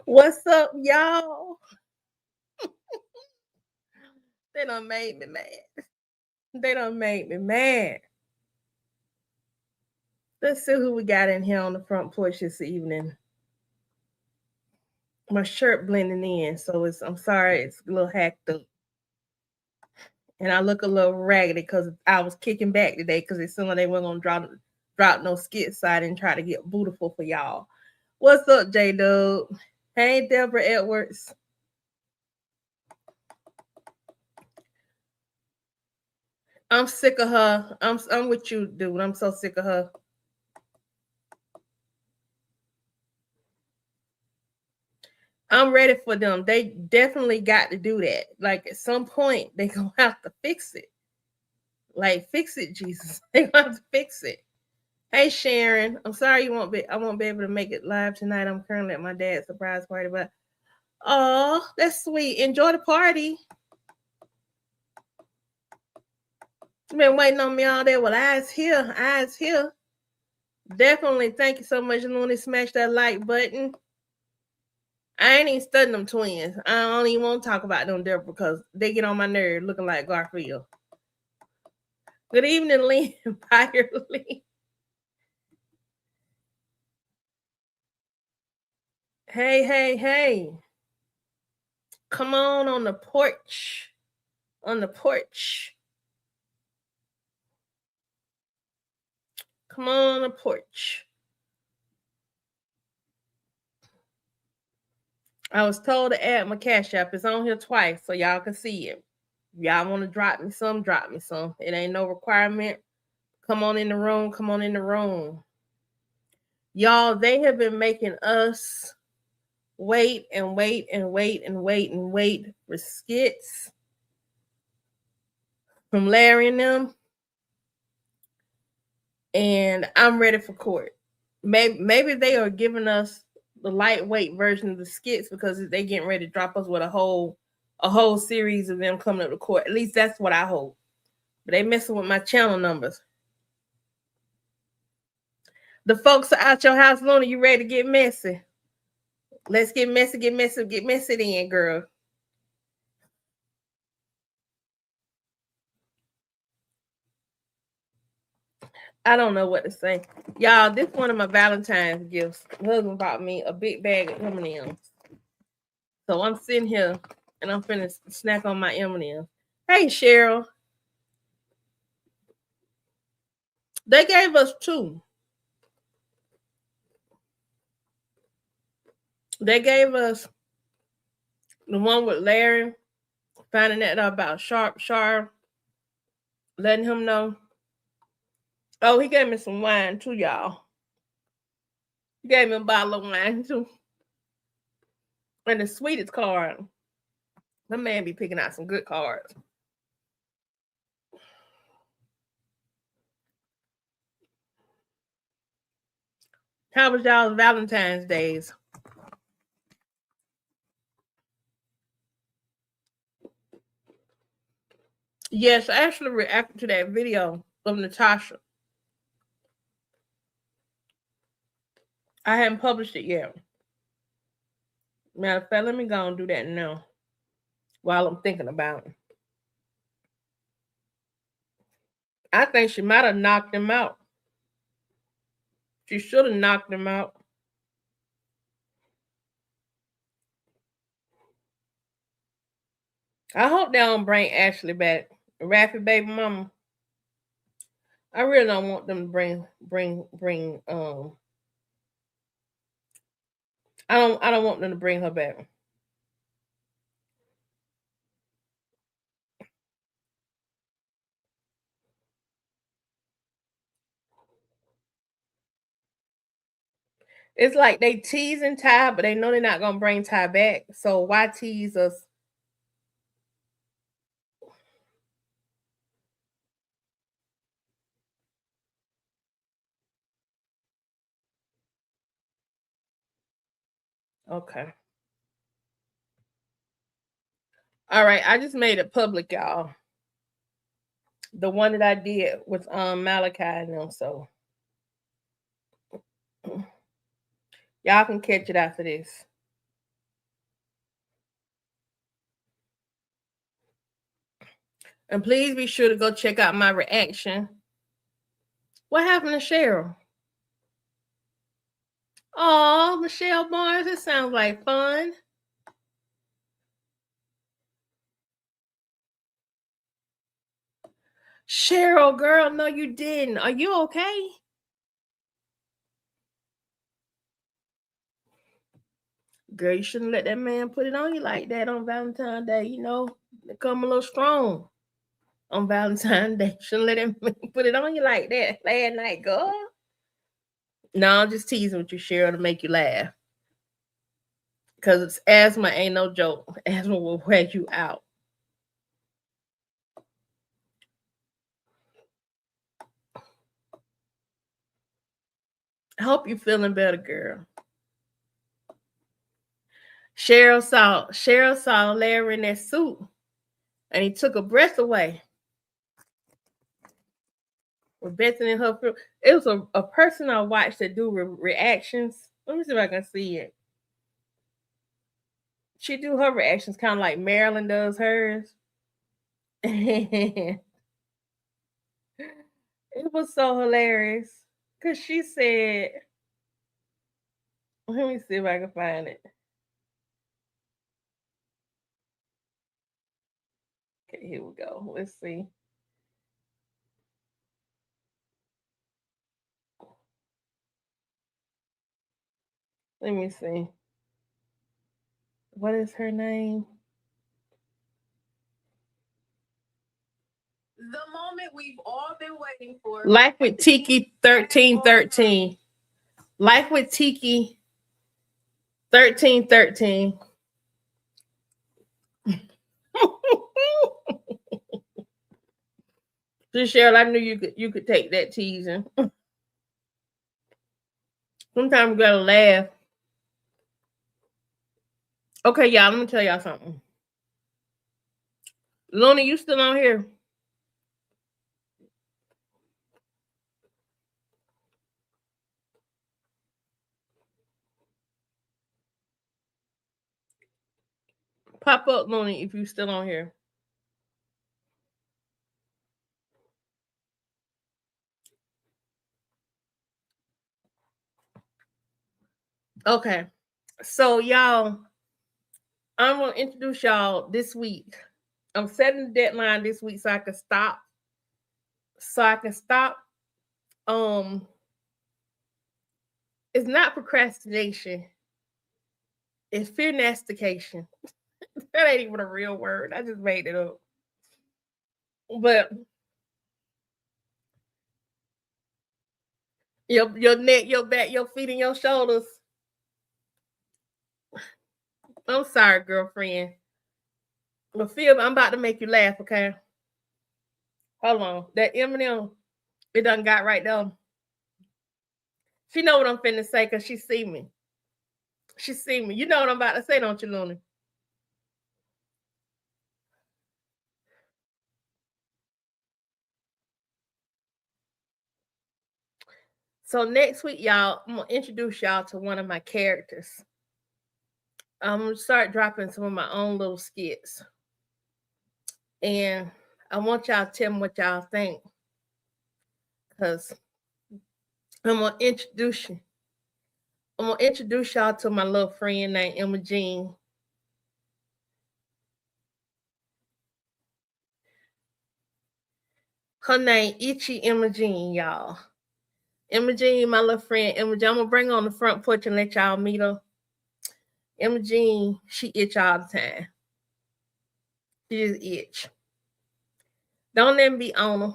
What's up, y'all? They done made me mad. They done made me mad. Let's see who we got in here on the front porch this evening. My shirt blending in, so I'm sorry, it's a little hacked up. And I look a little raggedy because I was kicking back today because it seemed like they weren't gonna drop no skits, so I didn't try to get beautiful for y'all. What's up, J Dub? Hey, Deborah Edwards. I'm sick of her. I'm with you, dude. I'm so sick of her. I'm ready for them. They definitely got to do that. Like at some point, they gonna have to fix it. Like fix it, Jesus. They gonna have to fix it. Hey Sharon, I'm sorry I won't be able to make it live tonight. I'm currently at my dad's surprise party, but oh, that's sweet. Enjoy the party. Been waiting on me all day. Well, eyes here. Definitely. Thank you so much, Looney. Smash that like button. I ain't even studying them twins. I don't even want to talk about them there because they get on my nerve looking like Garfield. Good evening, Lynn. Empire Lee. Hey. Come on the porch. On the porch. Come on the porch. I was told to add my Cash App. It's on here twice so y'all can see it. Y'all want to drop me some, drop me some. It ain't no requirement. Come on in the room. Come on in the room. Y'all, they have been making us wait for skits from Larry and them. And I'm ready for court. Maybe they are giving us the lightweight version of the skits because they getting ready to drop us with a whole series of them coming up to court. At least that's what I hope. But they messing with my channel numbers. The folks are out your house, Luna. You ready to get messy? Let's get messy then, girl. I don't know what to say. Y'all, this one of my Valentine's gifts. My husband bought me a big bag of M&Ms. So I'm sitting here and I'm finna snack on my M&Ms. Hey, Cheryl. They gave us two. They gave us the one with Larry, finding out about Sharp, letting him know. Oh, he gave me some wine too, y'all. He gave me a bottle of wine too. And the sweetest card. My man be picking out some good cards. How was y'all's Valentine's days? Yes, I actually reacted to that video of Natasha. I haven't published it yet. Matter of fact, let me go and do that now while I'm thinking about it. I think she might have knocked him out. She should have knocked him out. I hope they don't bring Ashley back. Raffy baby mama. I really don't want them to bring I don't want them to bring her back. It's like they teasing Ty, but they know they're not gonna bring Ty back. So why tease us? Okay. All right, I just made it public, y'all. The one that I did with Malachi and them, so y'all can catch it after this. And please be sure to go check out my reaction. What happened to Cheryl? Oh, Michelle Barnes, it sounds like fun. Cheryl, girl, no, you didn't. Are you okay? Girl, you shouldn't let that man put it on you like that on Valentine's Day. You know, they come a little strong on Valentine's Day. Shouldn't let him put it on you like that last night, girl. No, I'm just teasing with you, Cheryl, to make you laugh. Because asthma ain't no joke. Asthma will wear you out. I hope you're feeling better, girl. Cheryl saw Larry in that suit, and he took her breath away. With Bethany and her, it was a person I watched that do reactions. Let me see if I can see it. She do her reactions kind of like Marilyn does hers. It was so hilarious because she said, "Let me see if I can find it." Okay, here we go. Let's see. Let me see. What is her name? The moment we've all been waiting for. Life with Tiki 1313. Life with Tiki 1313. Just Cheryl, I knew you could take that teasing. Sometimes you gotta laugh. Okay, y'all, let me tell y'all something. Luna, you still on here? Pop up, Luna, if you still on here. Okay. So y'all, I'm gonna introduce y'all this week. I'm setting the deadline this week so I can stop. Um, it's not procrastination. It's fear nastication. That ain't even a real word. I just made it up. But your neck, your back, your feet, and your shoulders. I'm sorry, girlfriend. But Phil, I'm about to make you laugh, okay? Hold on. That Eminem, it done got right there. She know what I'm finna say because she see me. She see me. You know what I'm about to say, don't you, Luna? So next week, y'all, I'm gonna introduce y'all to one of my characters. I'm gonna start dropping some of my own little skits. And I want y'all to tell me what y'all think. Cause I'm gonna introduce you. I'm gonna introduce y'all to my little friend named Emma Jean. Her name Itchy Emma Jean, y'all. Emma Jean, my little friend Emma Jean. I'm gonna bring her on the front porch and let y'all meet her. Emma Jean, she itch all the time. She just itch. Don't let me be on her.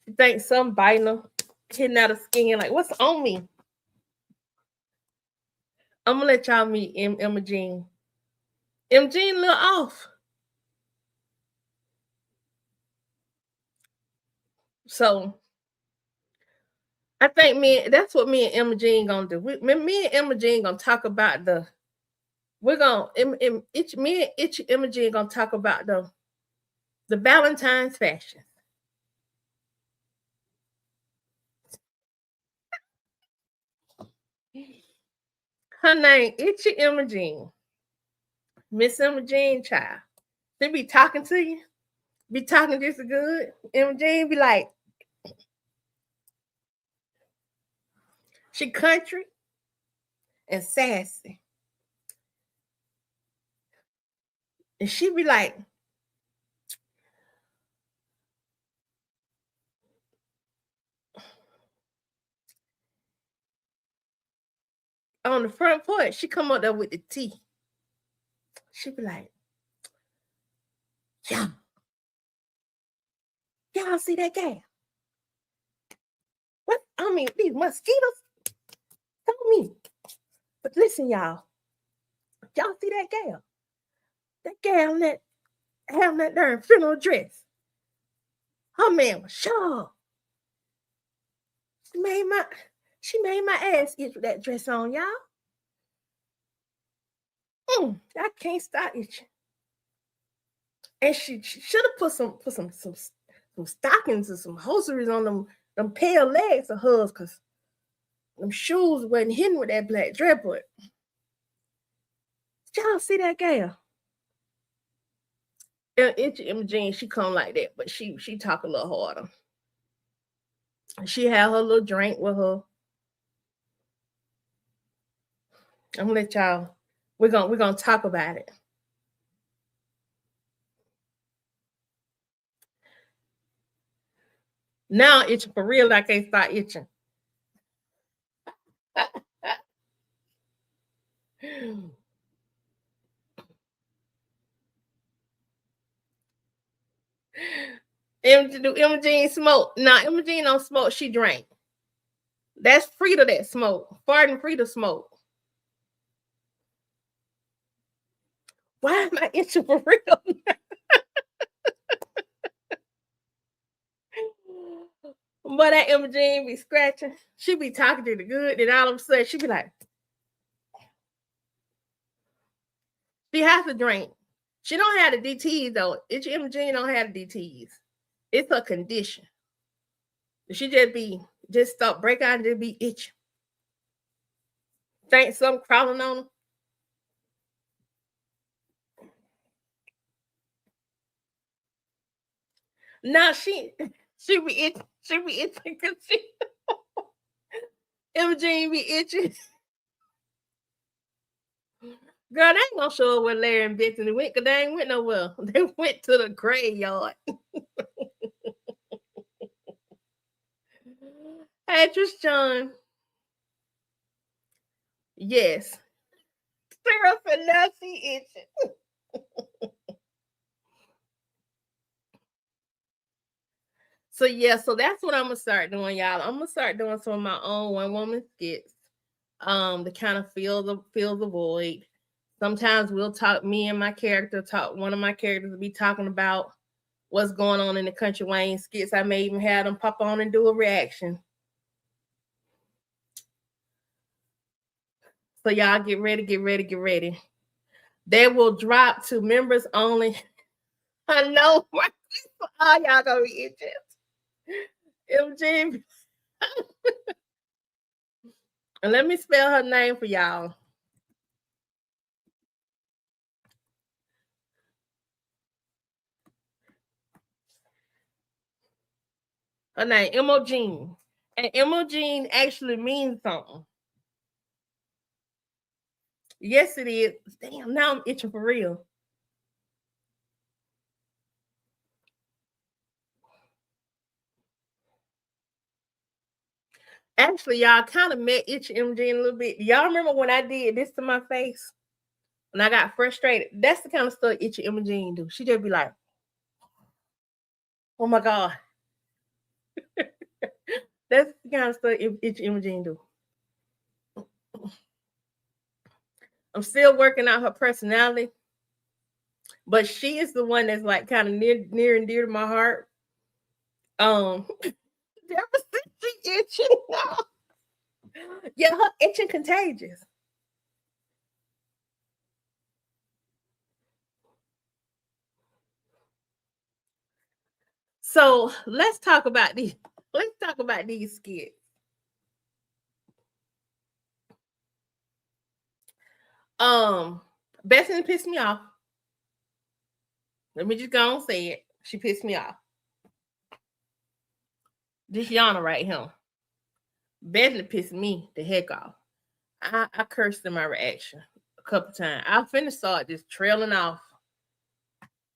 She thinks something biting her, hitting out her skin. Like, what's on me? I'm gonna let y'all meet Emma Jean. Emma Jean a little off. So I think that's what me and Emma Jean gonna do. Me and Emma Jean gonna talk about we're gonna me and Emma Jean gonna talk about the Valentine's fashion. Her name Itchy Emma Jean. Miss Emma Jean child. They be talking to you. be talking just as good. MJ be like, she country and sassy. And she be like, on the front porch, she come up there with the tea. She be like, yeah, y'all see that gal? What? I mean, these mosquitoes? Tell me. But listen, y'all see that gal? That gal that having that darn funeral dress. Her man was sure. She made my ass itch with that dress on, y'all. I can't stop itching. And she should have put some stockings and some hosieries on them pale legs of hers, because them shoes wasn't hidden with that black dress. But y'all see that gal? Itchy Imogene, she come like that, but she talk a little harder. She had her little drink with her. I'm gonna let y'all. We're gonna talk about it. Now itching for real. I can't start itching. Do Imogene smoke? Nah, Imogene don't smoke. She drank. That's Frida that smoke. Farting Frida smoke. Why am I itching for real? But that Imogene be scratching. She be talking to the good, and all of a sudden she be like, she has to drink. She don't have the DTs though. Itchy Imogene don't have the DTs. It's a condition. She just stop break out and just be itching. Think something crawling on her. No, she be itching. She be itching because Imogene be itching. Girl, they ain't gonna show up where Larry and Bethany went, because they ain't went nowhere. They went to the graveyard. Hey, Tristan. Yes. Syrup and now she itching. So yeah, so that's what I'm gonna start doing, y'all. I'm gonna start doing some of my own one woman skits. To kind of fill the void. Sometimes we'll talk, me and my character talk, one of my characters will be talking about what's going on in the Kountry Wayne skits. I may even have them pop on and do a reaction. So y'all get ready. They will drop to members only. I know. All y'all gonna be itching. MG. And let me spell her name for y'all. Her name, Imogene. And Imogene actually means something. Yes, it is. Damn, now I'm itching for real. Actually, y'all kind of met Itchy Imogene a little bit. Y'all remember when I did this to my face? When I got frustrated? That's the kind of stuff Itchy Imogene do. She just be like, oh my God. That's the kind of stuff Itchy Imogene do. I'm still working out her personality, but she is the one that's like kind of near and dear to my heart. Ever since she itching now. Yeah, her itching contagious. So let's talk about these. Let's talk about these skits. Bethany pissed me off. Let me just go and say it. She pissed me off. This Ayana right here. Bethany pissed me the heck off. I cursed in my reaction a couple times. I finished saw it just trailing off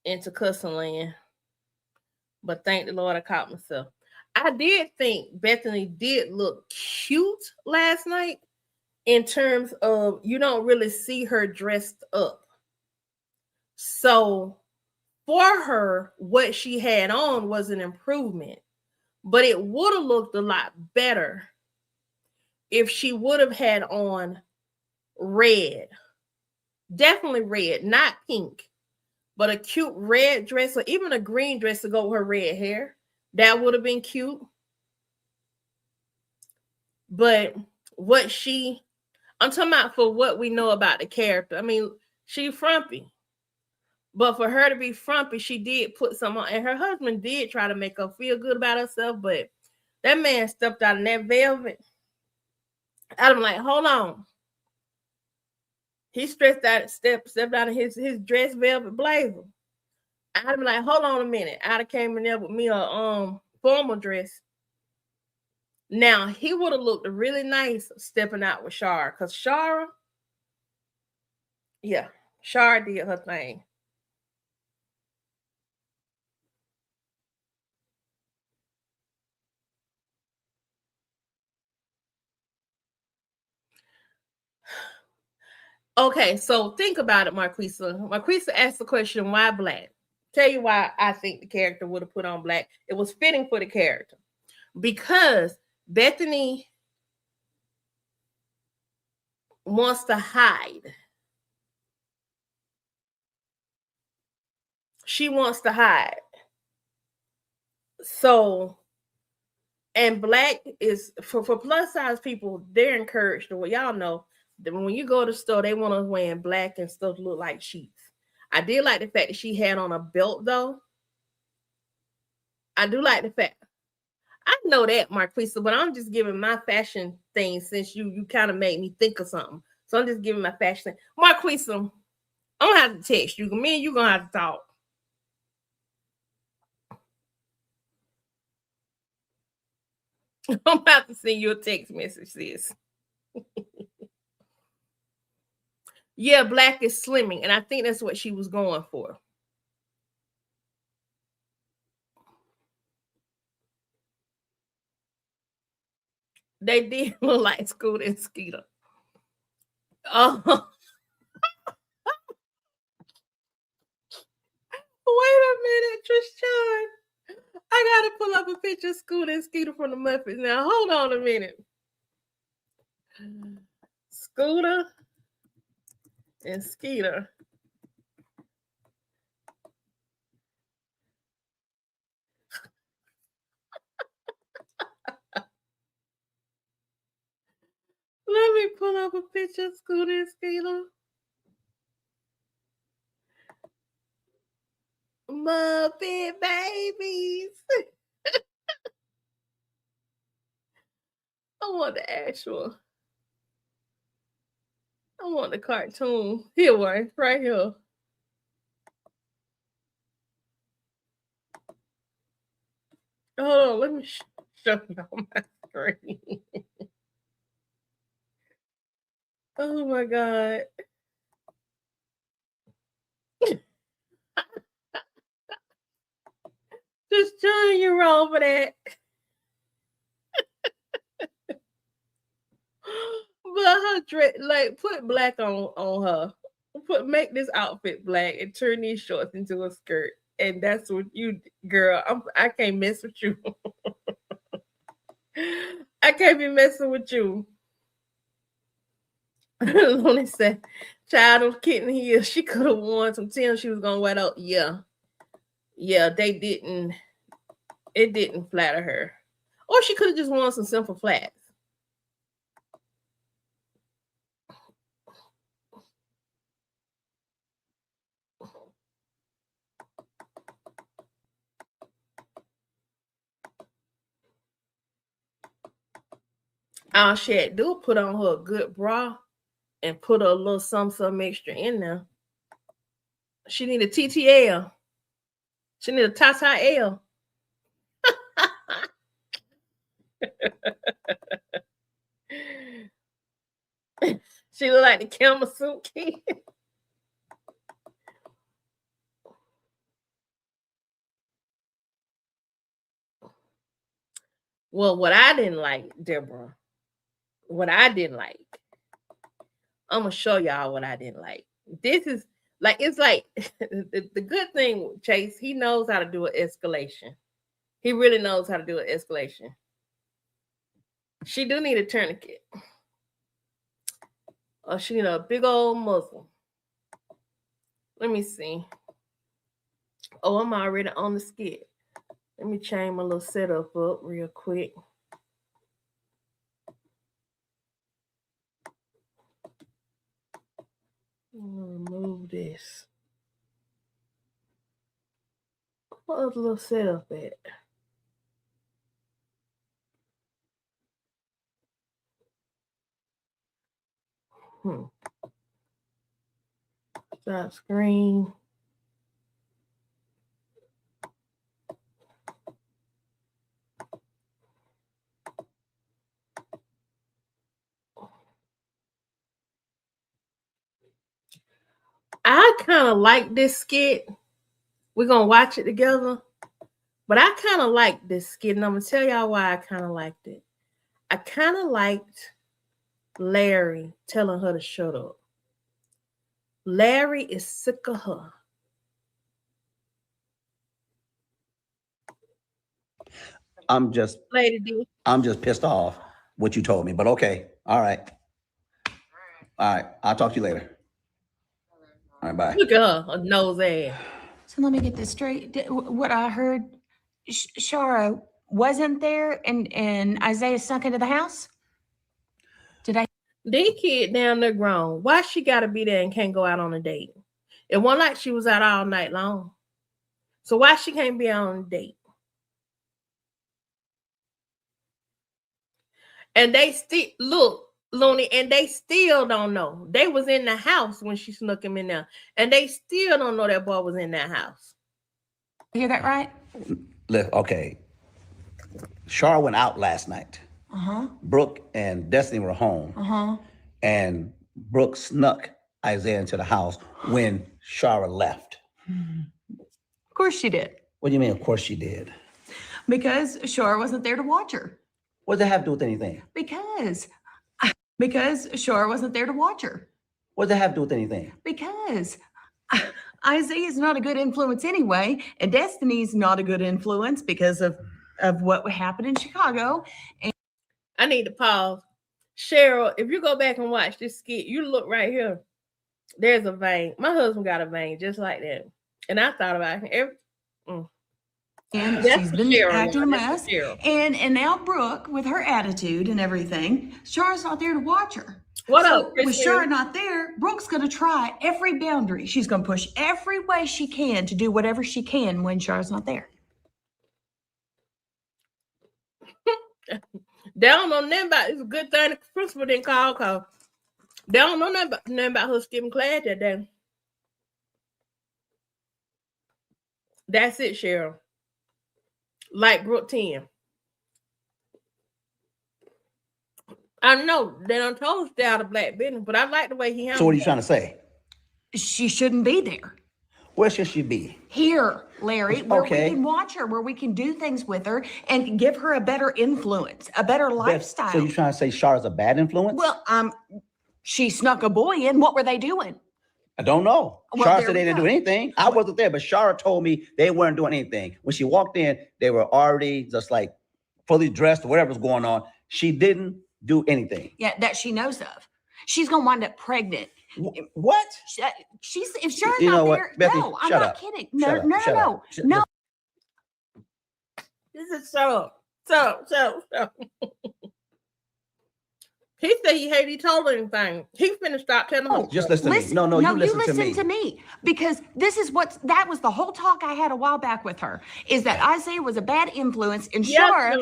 into cussing land. But thank the Lord I caught myself. I did think Bethany did look cute last night in terms of you don't really see her dressed up. So for her, what she had on was an improvement, but it would have looked a lot better if she would have had on red. Definitely red, not pink, but a cute red dress or even a green dress to go with her red hair. That would have been cute. But I'm talking about for what we know about the character. I mean, she's frumpy. But for her to be frumpy, she did put some on. And her husband did try to make her feel good about herself. But that man stepped out in that velvet. I'm like, hold on. He stepped out of his dress velvet blazer. I'd be like, hold on a minute. I'd have came in there with me a formal dress. Now he would have looked really nice stepping out with Shara, because Shara did her thing. Okay, so think about it, Marquisa. Marquisa asked the question, why black? Tell you why I think the character would have put on black. It was fitting for the character. Because Bethany wants to hide. She wants to hide. So, and black is, for plus size people, they're encouraged to, well, y'all know, that when you go to the store, they want us wearing black and stuff look like sheets. I did like the fact that she had on a belt, though. I do like the fact. I know that, Marquisa, but I'm just giving my fashion thing since you kind of made me think of something. So I'm just giving my fashion thing. Marquisa, I'm going to have to text you. Me and you going to have to talk. I'm about to send you a text message, sis. Yeah, black is slimming, and I think that's what she was going for. They did look like Scooter and Skeeter. Oh, wait a minute, Tristan. I gotta pull up a picture of Scooter and Skeeter from the Muppets now. Hold on a minute. Scooter and Skeeter. Let me pull up a picture of Scooter and Skeeter. Muppet babies. I want the actual. I want the cartoon. Here one, right here. Hold on, let me show you on my screen. Oh my God. Just John, you're wrong for that. But her dress, like, put black on her. Make this outfit black and turn these shorts into a skirt. And that's what you, girl. I can't mess with you. I can't be messing with you. Lonely said, child of kitten here. She could have worn some Tim. She was gonna wear out. Yeah, they didn't. It didn't flatter her. Or she could have just worn some simple flats. All she had to do put on her a good bra and put a little some extra in there. She need a TTL. She need a Tata L. She look like the camel suit kid. Well, what I didn't like, Deborah, what I didn't like, I'm gonna show y'all what I didn't like. This is like, it's like the good thing with Chase, he knows how to do an escalation. He really knows how to do an escalation. She do need a tourniquet. Oh, she need a big old muzzle. Let me see. Oh, I'm already on the skit. Let me change my little setup up real quick. I'm gonna remove this. What other little setup at? Stop screen. I kind of like this skit. We're going to watch it together. But I kind of like this skit, and I'm going to tell y'all why I kind of liked it. I kind of liked Larry telling her to shut up. Larry is sick of her. I'm just pissed off what you told me, but okay. All right. I'll talk to you later. All right, bye. Look at her, a nose ass. So let me get this straight. What I heard, Shara wasn't there and Isaiah snuck into the house? Did I? These kids down there grown. Why she got to be there and can't go out on a date? It wasn't like she was out all night long. So why she can't be out on a date? And they still, look, Looney, and they still don't know. They was in the house when she snuck him in there. And they still don't know that boy was in that house. You hear that right? Okay. Shar went out last night. Brooke and Destiny were home. And Brooke snuck Isaiah into the house when Shara left. Of course she did. What do you mean, of course she did? Because Shara wasn't there to watch her. What does that have to do with anything? Because Shara wasn't there to watch her. What does that have to do with anything? Because Isaiah's not a good influence anyway, and Destiny's not a good influence because of what happened in Chicago. And I need to pause. Cheryl, if you go back and watch this skit, you look right here. There's a vein. My husband got a vein just like that. And I thought about it. And she's been acting a mess. And now Brooke, with her attitude and everything, Shara's not there to watch her. What up, with Shara not there, Brooke's going to try every boundary. She's going to push every way she can to do whatever she can when Shara's not there. They don't know nothing about it. It's a good thing the principal didn't call because they don't know nothing about her skipping class that day. That's it, Cheryl. Like Brooke 10. I know they don't told us stay out of black business, but I like the way he handled. So what are you trying to say? She shouldn't be there. Where should she be? Here, Larry, where we can watch her, where we can do things with her and give her a better influence, a better lifestyle. So you're trying to say Shara's a bad influence? Well, she snuck a boy in. What were they doing? I don't know. Well, Shara said they didn't do anything. I wasn't there, but Shara told me they weren't doing anything. When she walked in, they were already just like fully dressed or whatever was going on. She didn't do anything. Yeah, that she knows of. She's gonna wind up pregnant. What? She's if Shara's not there. Bethany, no, I'm not kidding. No. This is so. He said he hated. He told her anything. He's finna stop telling her. Just listen to me. No, you listen to me. Because this is that was the whole talk I had a while back with her, is that Isaiah was a bad influence and Shara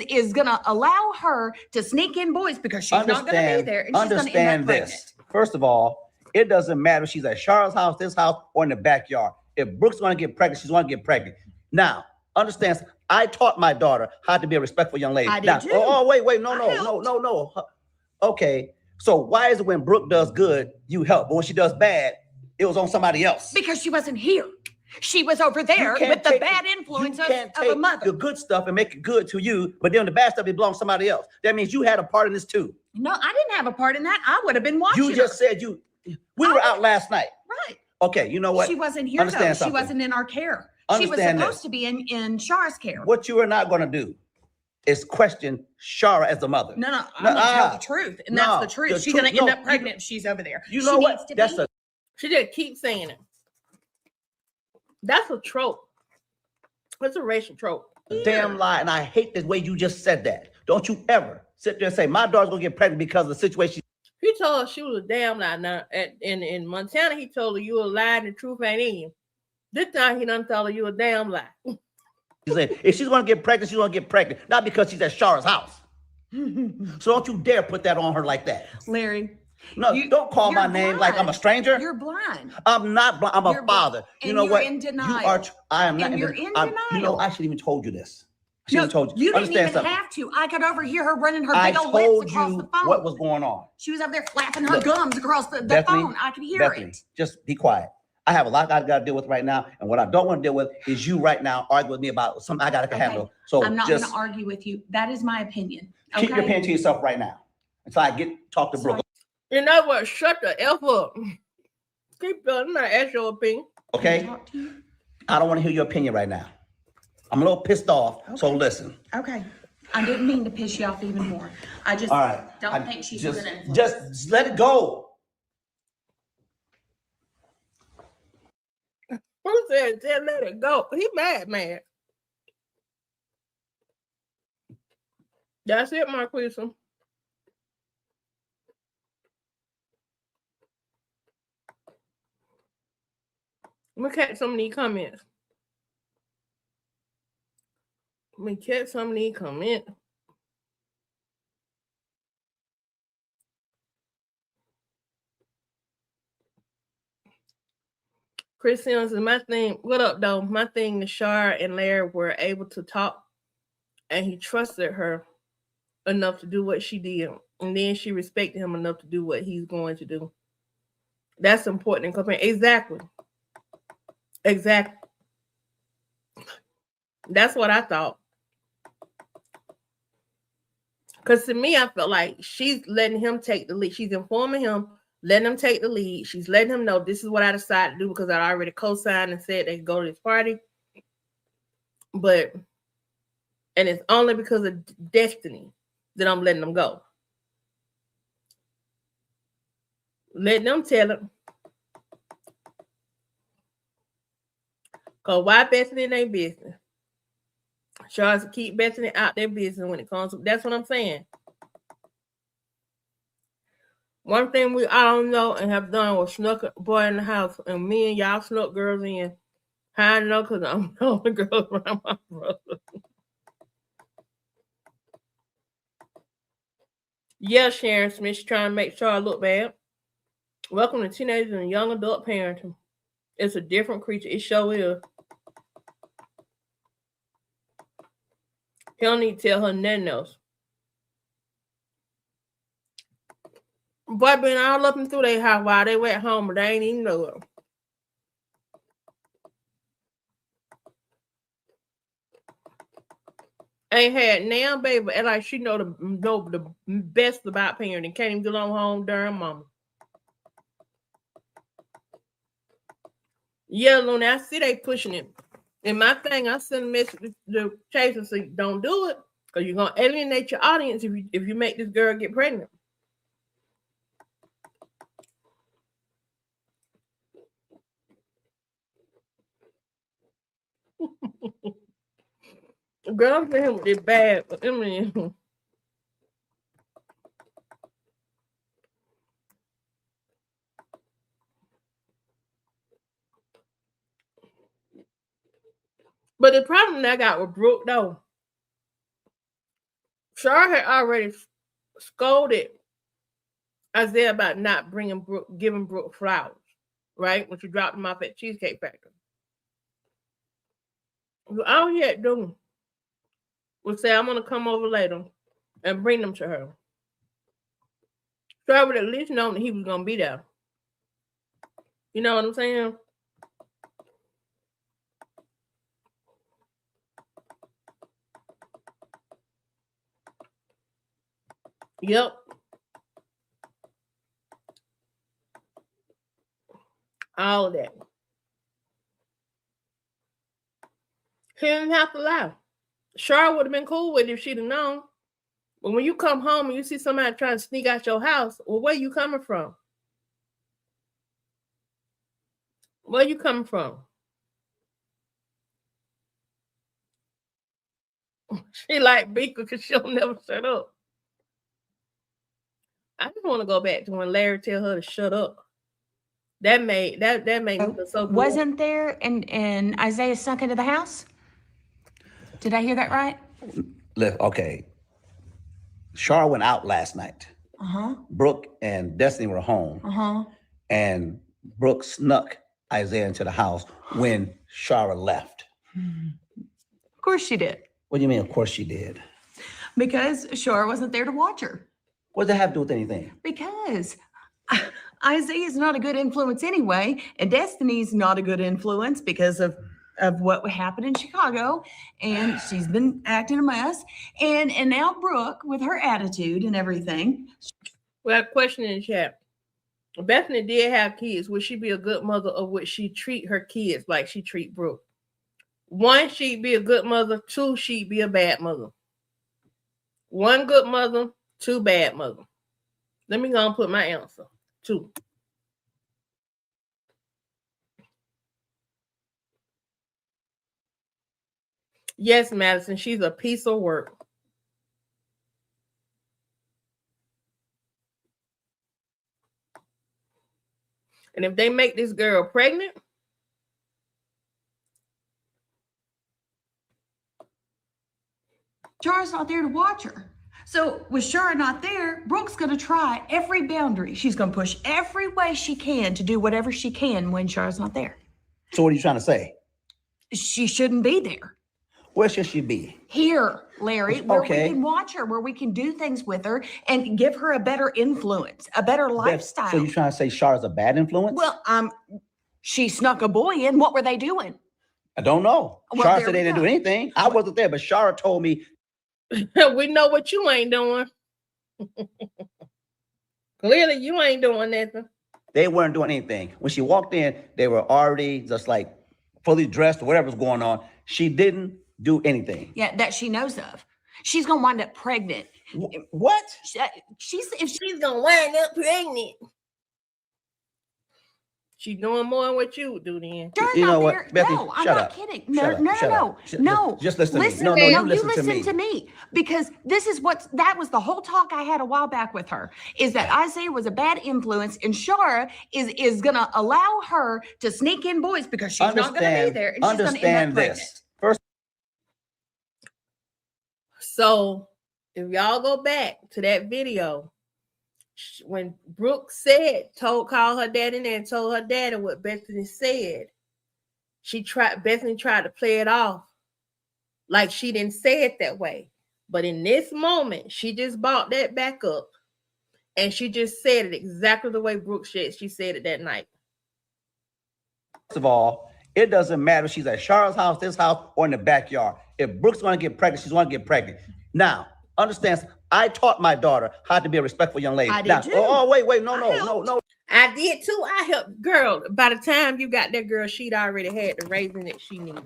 is gonna allow her to sneak in boys because she's not gonna be there and she's gonna end up pregnant. First of all, it doesn't matter if she's at Shara's house, this house, or in the backyard. If Brooke's gonna get pregnant, she's gonna get pregnant. Now, understand, I taught my daughter how to be a respectful young lady. I did now, too. Oh, wait, no. Okay, so why is it when Brooke does good, you help, but when she does bad, it was on somebody else? Because she wasn't here. She was over there with the bad influence of a mother. The good stuff and make it good to you, but then the bad stuff, it belongs to somebody else. That means you had a part in this too. No, I didn't have a part in that. I would have been watching. You just said we were out last night. Right. Okay, you know what? She wasn't here, though. She wasn't in our care. She was supposed to be in Char's care. What you are not going to do is question Shara as the mother. No, I'm going to tell the truth, and that's the truth. She's going to end up pregnant if she's over there. You know what? She just keeps saying it. That's a trope. It's a racial trope. Damn lie, and I hate the way you just said that. Don't you ever sit there and say my daughter's gonna get pregnant because of the situation. He told her she was a damn lie. Now, in Montana, he told her you a lie and the truth ain't in you. This time he done told her you a damn lie. He said if she's gonna get pregnant, she's gonna get pregnant, not because she's at Shara's house. So don't you dare put that on her like that, Larry. No, don't call my name like I'm a stranger. You're blind. I'm not blind. I'm a father. You know what? In denial. You are. I am not. And you're in denial. You know, I should even told you this. No, you didn't even have to. I could overhear her running her big old lips across the phone. What was going on. She was up there flapping her gums across the phone. I could hear it. Just be quiet. I have a lot I got to deal with right now, and what I don't want to deal with is you right now arguing with me about something I got to handle. So I'm not going to argue with you. That is my opinion. Keep your opinion to yourself right now until I talk to Brooke. In other words, shut the F up. Keep building. I'm not asking your opinion. Okay? I don't want to hear your opinion right now. I'm a little pissed off, so listen. Okay. I didn't mean to piss you off even more. I just don't think she's a good influence. Just let it go. Who said just let it go? He mad. That's it, Marquisa. Let me catch some of these comments. Chris Sims is my thing. What up, though? My thing, Nashar and Larry were able to talk, and he trusted her enough to do what she did. And then she respected him enough to do what he's going to do. That's important in company. Exactly. That's what I thought. Because to me, I felt like she's letting him take the lead. She's informing him, letting him take the lead. She's letting him know this is what I decided to do because I already co-signed and said they could go to this party. And it's only because of destiny that I'm letting them go. Let them tell him. Because why Bethany in their business? Tries to keep Bethany out their business when it comes to, that's what I'm saying. One thing we all know and have done was snuck a boy in the house, and me and y'all snuck girls in. How I know? Because I'm the only girl around my brother. Yeah, Sharon Smith, she's trying to make sure I look bad. Welcome to teenagers and young adult parenting. It's a different creature. It sure is. He don't need to tell her nothing else. Boy been all up and through their house while they were at home, but they ain't even know it. Ain't had now, baby, and like she know the best about parenting. Can't even get on home during mama. Yeah, Luna, I see they pushing it. And my thing, I send a message to Chase and say, don't do it, because you're gonna alienate your audience if you make this girl get pregnant. Girl, I'm saying with this bad. I mean, but the problem that I got with Brooke, though, Char had already scolded Isaiah about not giving Brooke flowers, right? When she dropped him off at Cheesecake Factory. All he had to do was say, I'm going to come over later and bring them to her. So I would at least know that he was going to be there. You know what I'm saying? Yep. All of that. He didn't have to lie. Char would have been cool with it if she'd have known. But when you come home and you see somebody trying to sneak out your house, well, where you coming from? Where you coming from? She like Beaker because she'll never shut up. I just want to go back to when Larry tell her to shut up. That made me feel so good. Wasn't there and Isaiah snuck into the house? Did I hear that right? Okay. Char went out last night. Brooke and Destiny were home. And Brooke snuck Isaiah into the house when Shara left. Of course she did. What do you mean, of course she did? Because Shara wasn't there to watch her. What does that have to do with anything? Because Isaiah's not a good influence anyway, and Destiny's not a good influence because of what happened in Chicago, and she's been acting a mess. And now Brooke, with her attitude and everything. We have a question in the chat. Bethany did have kids. Would she be a good mother, or would she treat her kids like she treat Brooke? 1, she'd be a good mother. 2, she'd be a bad mother. 1 good mother, 2 bad mother. Let me go and put my answer. 2. Yes, Madison, she's a piece of work. And if they make this girl pregnant, Shara's not there to watch her. So with Shara not there, Brooke's going to try every boundary. She's going to push every way she can to do whatever she can when Shara's not there. So what are you trying to say? She shouldn't be there. Where should she be? Here, Larry, where we can watch her, where we can do things with her and give her a better influence, a better lifestyle. So you're trying to say Shara's a bad influence? Well, she snuck a boy in. What were they doing? I don't know. Well, Shara said they didn't do anything. I wasn't there, but Shara told me. We know what you ain't doing. Clearly, you ain't doing nothing. They weren't doing anything. When she walked in, they were already just like fully dressed or whatever was going on. She didn't do anything. Yeah, that she knows of. She's gonna wind up pregnant. What? If she's gonna wind up pregnant. She's doing more than what you would do then. You know what, Bethany, no, I'm not kidding. No. Just listen to me. No, you listen to me. Because this is that was the whole talk I had a while back with her, is that Isaiah was a bad influence, and Shara is gonna allow her to sneak in boys because she's not gonna be there, and she's gonna end up pregnant. So if y'all go back to that video, when Brooke called her daddy and told her daddy what Bethany said, Bethany tried to play it off like she didn't say it that way. But in this moment, she just brought that back up, and she just said it exactly the way Brooke said she said it that night. First of all, it doesn't matter if she's at Shara's house, this house, or in the backyard. If Brooke's going to get pregnant, she's going to get pregnant. Now, understand, I taught my daughter how to be a respectful young lady. I did too. Wait, no. I did too. I helped. Girl, by the time you got that girl, she'd already had the raising that she needed.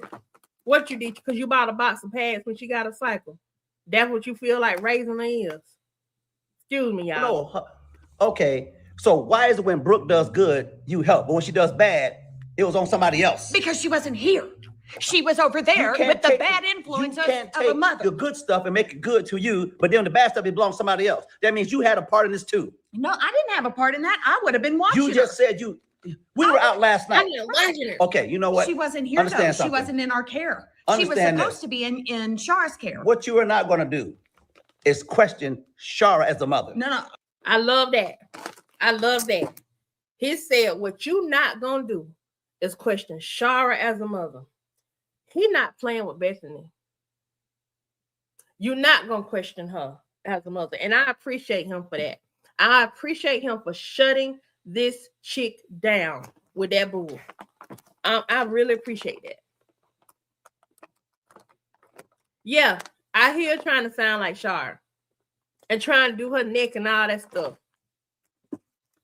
What you did, because you bought a box of pads when she got a cycle. That's what you feel like raising is. Excuse me, y'all. No. Okay, so why is it when Brooke does good, you help, but when she does bad, it was on somebody else? Because she wasn't here. She was over there with the bad influence of a mother. The good stuff and make it good to you, but then the bad stuff, it belongs to somebody else. That means you had a part in this too. No, I didn't have a part in that. I would have been watching. You just said we were out last night. Watching her. Okay, you know what? She wasn't here though. She wasn't in our care. She was supposed to be in Shara's care. What you are not going to do is question Shara as a mother. No. I love that. He said, what you not going to do is question Shara as a mother. He not playing with Bethany. You're not going to question her as a mother. And I appreciate him for that. I appreciate him for shutting this chick down with that bull. I really appreciate that. Yeah, I hear her trying to sound like Shar and trying to do her neck and all that stuff.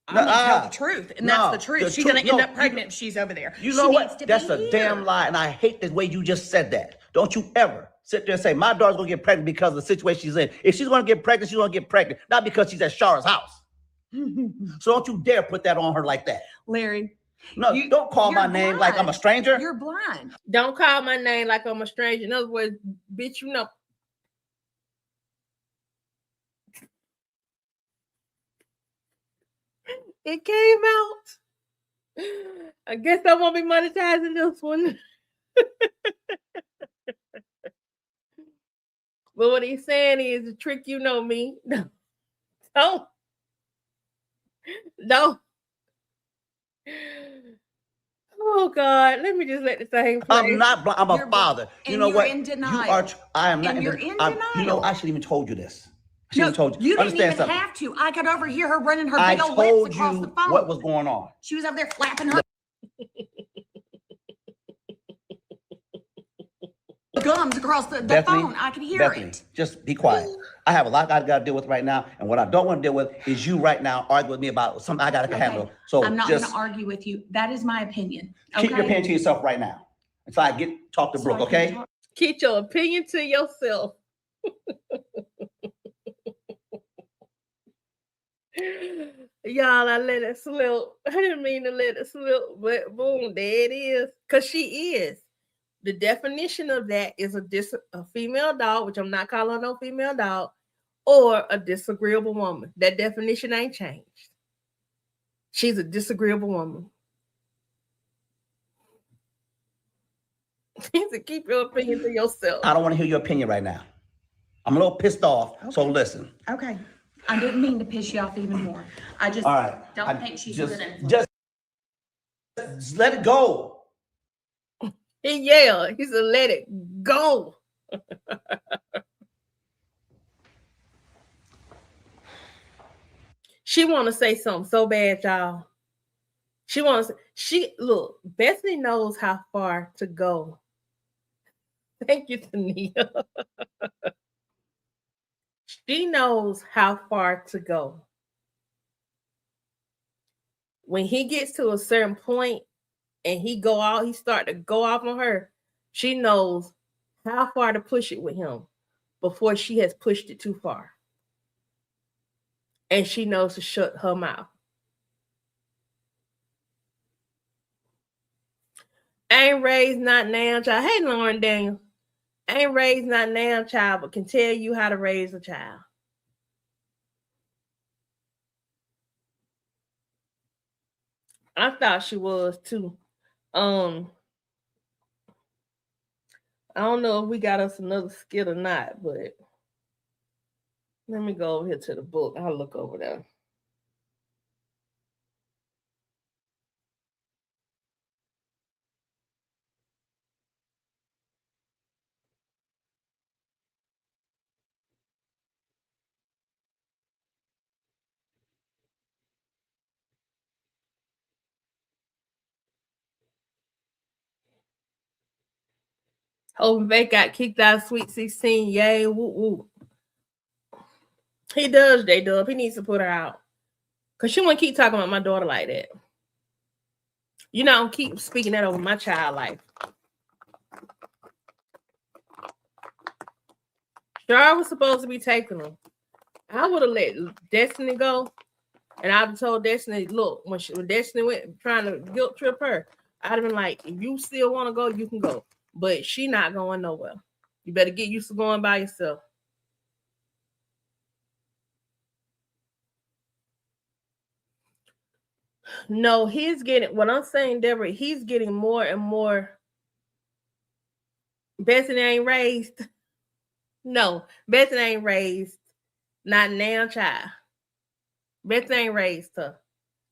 I'm gonna tell the truth, and that's the truth. She's gonna end up pregnant if she's over there. You know what? That's a damn lie, and I hate the way you just said that. Don't you ever sit there and say my daughter's gonna get pregnant because of the situation she's in. If she's gonna get pregnant, she's gonna get pregnant, not because she's at Shara's house. So don't you dare put that on her like that, Larry. No, don't call my name like I'm a stranger. You're blind. Don't call my name like I'm a stranger. In other words, bitch, you know. It came out. I guess I won't be monetizing this one. But what he's saying is the trick, you know me. Don't. Oh God, let me just let the thing play. I'm not. I'm a father. You know what? In denial. You are. I am not. You're in denial. You know, I should even told you this. I should have told you. You didn't even have to. I could overhear her running her big old lips across the phone. I told you what was going on. She was up there flapping her gums across the Bethany, phone. I could hear Bethany, it. Just be quiet. I have a lot I got to deal with right now, and what I don't want to deal with is you right now arguing with me about something I got to handle. So I'm not going to argue with you. That is my opinion. Okay? Keep your opinion to yourself right now. Until I talk to Brooke, okay? Keep your opinion to yourself. Y'all, I let it slip. I didn't mean to let it slip, but boom, there it is. Because she is. The definition of that is a female dog, which I'm not calling no female dog, or a disagreeable woman. That definition ain't changed. She's a disagreeable woman. He said, keep your opinion to yourself. I don't want to hear your opinion right now. I'm a little pissed off, so listen. Okay. I didn't mean to piss you off even more. I just don't think she's good influence. Just let it go. He yelled. He said, let it go. She want to say something so bad, y'all. Look, Bethany knows how far to go. Thank you, Tania. She knows how far to go. When he gets to a certain point and he start to go off on her, she knows how far to push it with him before she has pushed it too far. And she knows to shut her mouth. Ain't raised not now, child. Hey, Lauren Daniels. Ain't raised not now, child, but can tell you how to raise a child. I thought she was too. I don't know if we got us another skit or not, but let me go over here to the book. I'll look over there. Hoping Vic got kicked out of Sweet 16. Yay, woo woo. He does, J-Dub. He needs to put her out. Because she won't keep talking about my daughter like that. You know, I don't keep speaking that over my child life. Shar was supposed to be taking them. I would have let Destiny go. And I'd have told Destiny, look, when Destiny went trying to guilt trip her, I'd have been like, if you still want to go, you can go. But she not going nowhere. You better get used to going by yourself. No, he's getting, what I'm saying, Deborah, he's getting more and more. Bethany ain't raised. No, Bethany ain't raised. Not now, child. Bethany ain't raised her.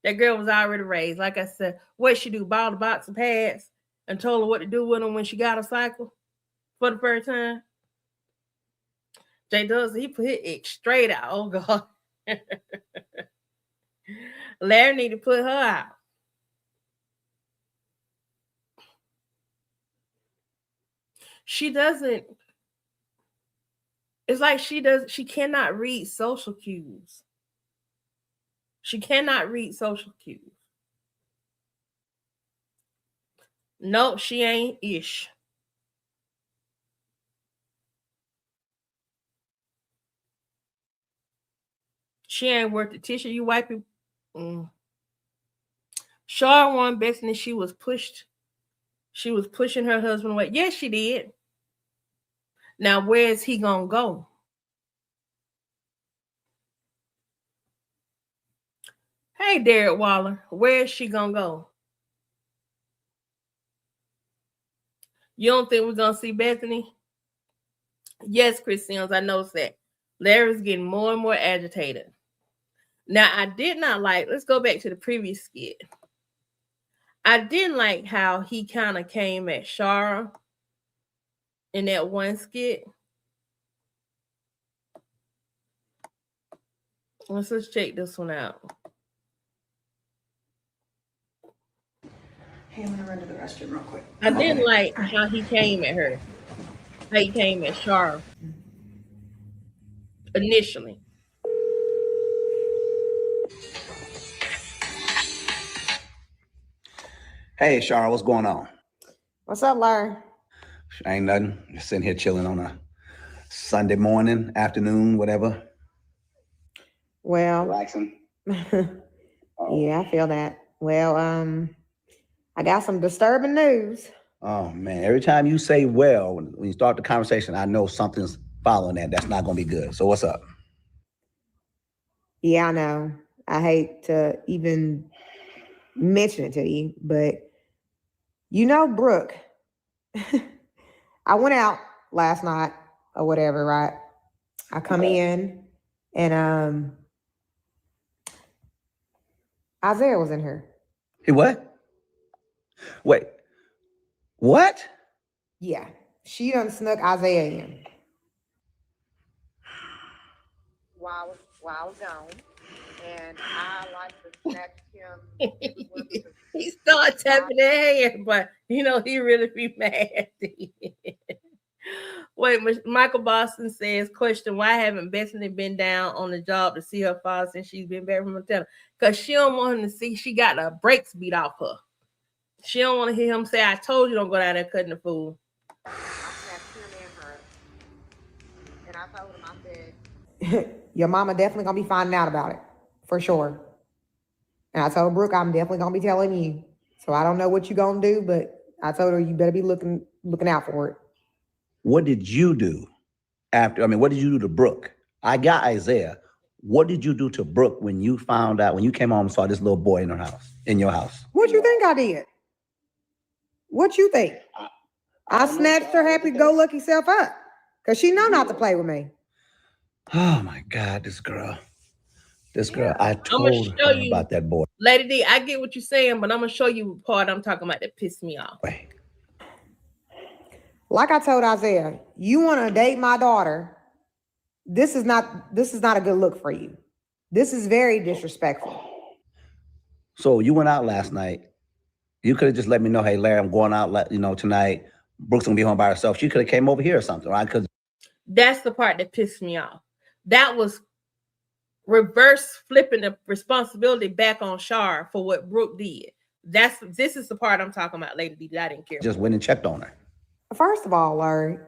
That girl was already raised. Like I said, what she do? Bought a box of pads and told her what to do with him when she got a cycle for the first time. Jay does, he put his ex straight out. Oh God. Larry need to put her out. She doesn't. It's like she cannot read social cues. She cannot read social cues. No, she ain't ish. She ain't worth the tissue you wiping. Char won Bethany. She was pushed. She was pushing her husband away. Yes, she did. Now, where is he gonna go? Hey, Derek Waller, where is she gonna go? You don't think we're gonna see Bethany? Yes, Chris Sims, I noticed that. Larry's getting more and more agitated. Now, I did not like, let's go back to the previous skit. I didn't like how he kind of came at Shara in that one skit. Let's check this one out. Hey, I'm gonna run to the restroom real quick. I didn't like how he came at her. How he came at Shara initially. Hey, Shara, what's going on? What's up, Larry? Ain't nothing. Just sitting here chilling on a Sunday morning, afternoon, whatever. Well, Relaxing. Yeah, I feel that. Well, I got some disturbing news. Oh man, every time you say well, when you start the conversation, I know something's following that. That's not gonna be good. So what's up? Yeah, I know. I hate to even mention it to you, but you know, Brooke, I went out last night or whatever, right? I come in and Isaiah was in here. Hey, what? Wait, what? Yeah, she done snuck Isaiah in. While I was gone, and I like to snatch him. He started tapping their hair, but you know he really be mad. Wait, Michael Boston says, question, why haven't Bethany been down on the job to see her father since she's been back from Montana? Because she don't want him to see she got the brakes beat off her. She don't want to hear him say, I told you don't go down there cutting the food. I snatched him and her. And I told him, I said, your mama definitely gonna be finding out about it, for sure. And I told Brooke, I'm definitely gonna be telling you. So I don't know what you're gonna do, but I told her you better be looking out for it. What did you do what did you do to Brooke? I got Isaiah. What did you do to Brooke when you found out, when you came home and saw this little boy in your house? What you think I did? What you think? I snatched her happy-go-lucky self up. Because she know not to play with me. Oh my God, this girl. I told her about that boy. Lady D, I get what you're saying, but I'm going to show you the part I'm talking about that pissed me off. Wait. Like I told Isaiah, you want to date my daughter, this is not a good look for you. This is very disrespectful. So you went out last night. You could have just let me know, hey, Larry, I'm going out, tonight. Brooke's going to be home by herself. She could have came over here or something, right? That's the part that pissed me off. That was reverse flipping the responsibility back on Shar for what Brooke did. This is the part I'm talking about, Lady D, that I didn't care. Just went and checked on her. First of all, Larry,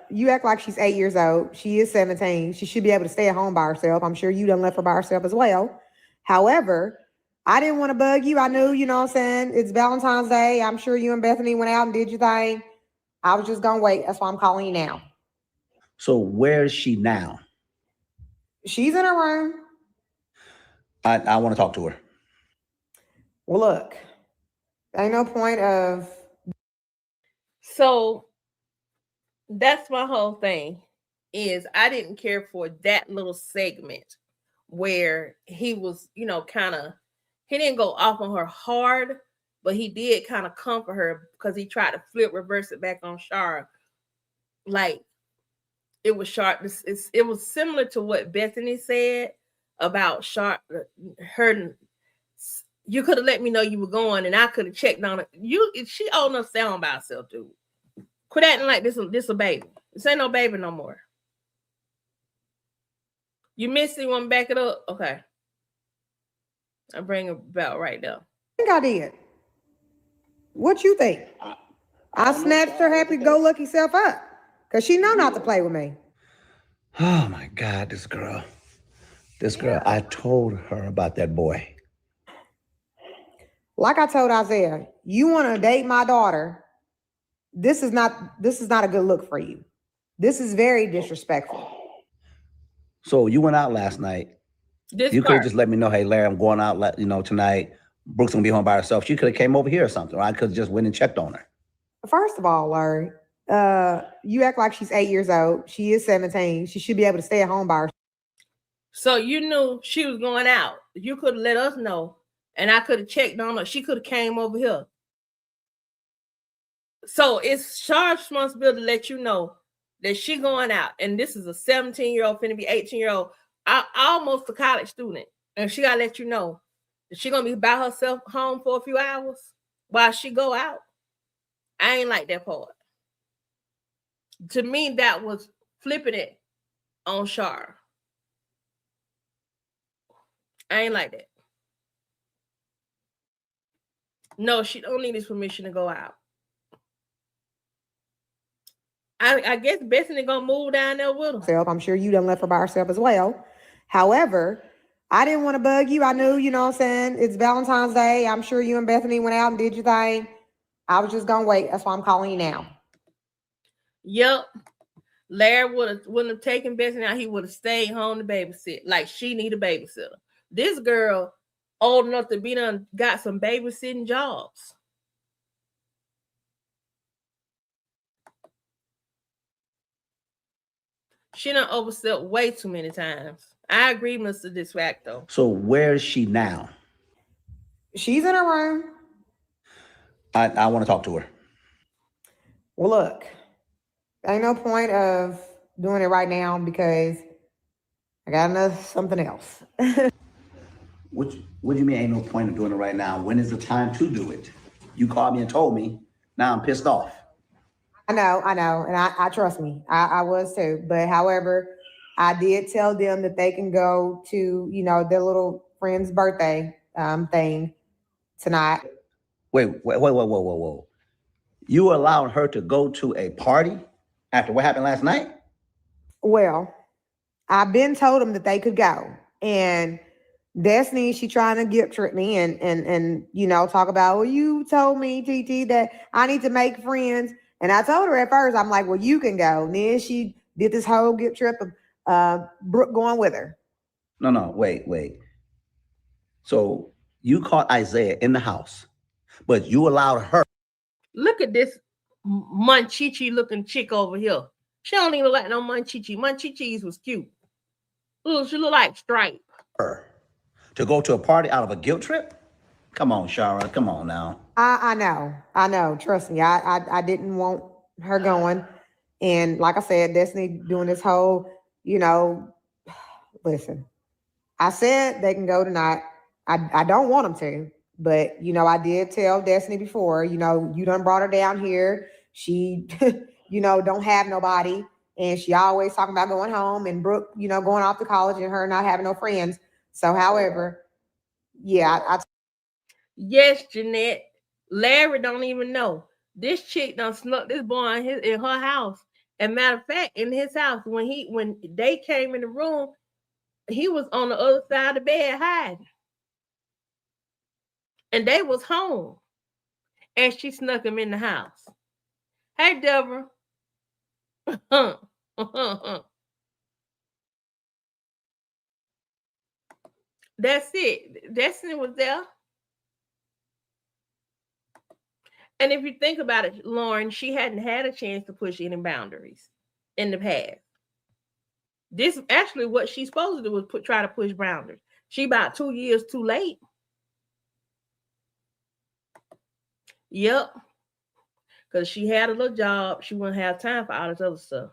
you act like she's 8 years old. She is 17. She should be able to stay at home by herself. I'm sure you done left her by herself as well. However, I didn't want to bug you. I knew, you know what I'm saying? It's Valentine's Day. I'm sure you and Bethany went out and did your thing. I was just going to wait. That's why I'm calling you now. So where is she now? She's in her room. I want to talk to her. Well, look, ain't no point of... So that's my whole thing, is I didn't care for that little segment where he was, he didn't go off on her hard, but he did kind of comfort her because he tried to reverse it back on Shar. Like it was Shar. It was similar to what Bethany said about Shar. Her, you could have let me know you were going, and I could have checked on it. She old enough to sound by herself, dude. Quit acting like this a baby. This ain't no baby no more. You missed it. You want to back it up? Okay. I bring it about right now. I think I did. What you think? I snatched her happy-go-lucky self up because she know not to play with me. Oh my God, this girl. I told her about that boy. Like I told Isaiah, you want to date my daughter. This is not a good look for you. This is very disrespectful. So you went out last night. You could have just let me know, hey, Larry, I'm going out, tonight. Brooke's going to be home by herself. She could have came over here or something. Or I could have just went and checked on her. First of all, Larry, you act like she's 8 years old. She is 17. She should be able to stay at home by herself. So you knew she was going out. You could have let us know, and I could have checked on her. She could have came over here. So it's Shar's responsibility to let you know that she going out, and this is a 17-year-old finna be 18-year-old, almost a college student, and she gotta let you know that she gonna be by herself home for a few hours while she go out. I ain't like that part. To me, that was flipping it on Shar. I ain't like that. No, she don't need his permission to go out. I guess Bethany gonna move down there with her. I'm sure you done left her by herself as well. However, I didn't want to bug you. I knew, you know what I'm saying, it's Valentine's Day. I'm sure you and Bethany went out and did your thing. I was just gonna wait. That's why I'm calling you now. Yep. Larry wouldn't have taken Bethany out. He would have stayed home to babysit. Like she need a babysitter. This girl old enough to be done got some babysitting jobs. She done overslept way too many times. I agree, Mr. Disfacto. So where is she now? She's in her room. I want to talk to her. Well, look, ain't no point of doing it right now because I got something else. What do you mean ain't no point of doing it right now? When is the time to do it? You called me and told me. Now I'm pissed off. I know. And I trust me. I was too. But however, I did tell them that they can go to, their little friend's birthday thing tonight. Wait. You allowed her to go to a party after what happened last night? Well, I've been told them that they could go. And Destiny, she trying to guilt trip me and talk about, well, you told me, TT, that I need to make friends. And I told her at first, I'm like, well, you can go. And then she did this whole guilt trip of Brooke going with her. No, wait. So you caught Isaiah in the house, but you allowed her. Look at this Munchichi looking chick over here. She don't even look like no Munchichi. Munchichis was cute. Ooh, she look like Stripe. Her to go to a party out of a guilt trip? Come on, Shara. Come on now. I know. Trust me. I didn't want her going. And like I said, Destiny doing this whole, listen, I said they can go tonight. I don't want them to, but I did tell Destiny before, you done brought her down here. She, don't have nobody. And she always talking about going home and Brooke, going off to college and her not having no friends. So, however, yeah, Yes, Jeanette. Larry don't even know. This chick done snuck this boy in her house. And matter of fact, in his house, when they came in the room, he was on the other side of the bed hiding. And they was home. And she snuck him in the house. Hey, Deborah. That's it. Destiny was there. And if you think about it, Lauren, she hadn't had a chance to push any boundaries in the past. This actually what she's supposed to do was try to push boundaries. She about 2 years too late. Yep. Because she had a little job. She wouldn't have time for all this other stuff.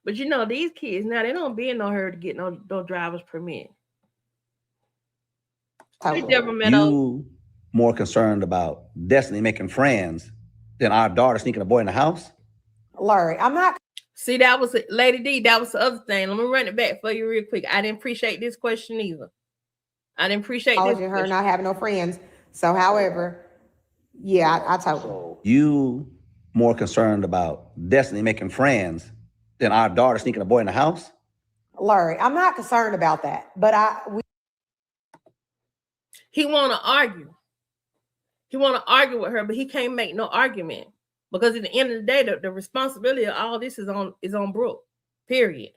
But you know, these kids now, they don't be in no hurry to get no driver's permit. You more concerned about Destiny making friends than our daughter sneaking a boy in the house? Larry, I'm not. See, that was Lady D. That was the other thing. Let me run it back for you real quick. I didn't appreciate this question either. I didn't appreciate this Her question. Not having no friends. So, however, yeah, I told her. You more concerned about Destiny making friends than our daughter sneaking a boy in the house? Larry, I'm not concerned about that, but he want to argue. He want to argue with her, but he can't make no argument because at the end of the day, the responsibility of all this is on Brooke. Period.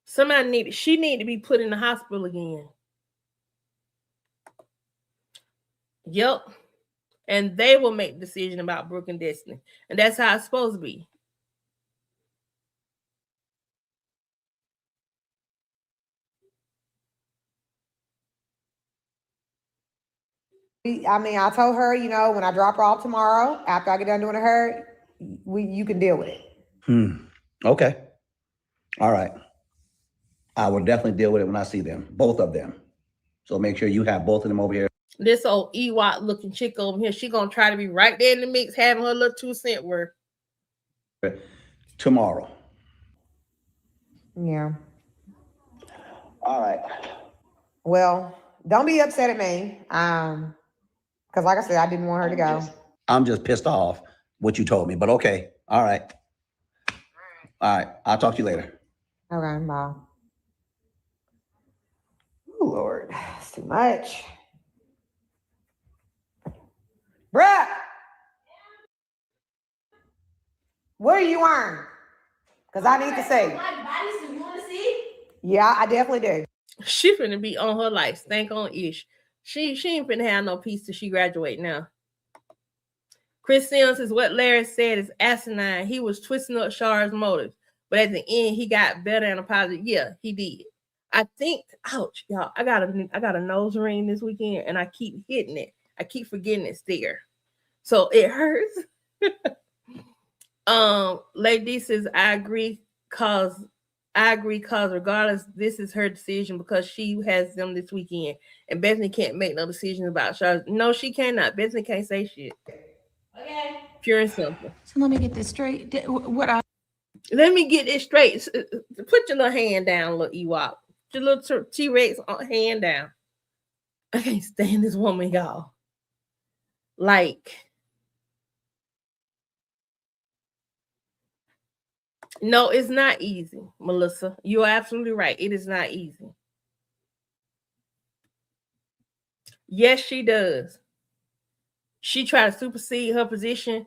She need to be put in the hospital again. Yep. And they will make the decision about Brooke and Destiny. And that's how it's supposed to be. I told her, when I drop her off tomorrow, after I get done doing her, you can deal with it. Okay. All right. I will definitely deal with it when I see them, both of them. So make sure you have both of them over here. This old Ewok looking chick over here, she gonna try to be right there in the mix, having her little 2 cent worth. Tomorrow. Yeah. All right. Well, don't be upset at me. Because like I said, I didn't want her to go. I'm just pissed off what you told me, but okay. All right. All right. I'll talk to you later. Okay, bye. Oh, Lord. It's too much. Bruh! What do you earn? Because I need to see. You want to see? Yeah, I definitely do. She finna be on her life, stank on ish. She ain't finna have no peace till she graduate now. Chris Sims says what Larry said is asinine. He was twisting up Shar's motives, but at the end he got better and apologized. Yeah, he did. I think, ouch, y'all. I got a nose ring this weekend, and I keep hitting it. I keep forgetting it's there, so it hurts. Lady says I agree, cause regardless, this is her decision because she has them this weekend, and Bethany can't make no decision about Charlotte. No, she cannot. Bethany can't say shit. Okay. Pure and simple. So let me get this straight. Let me get this straight. Put your little hand down, little Ewok. Your little T-Rex hand down. I can't stand this woman, y'all. Like, no, it's not easy, Melissa. You're absolutely right. It is not easy. Yes, she does. She tried to supersede her position.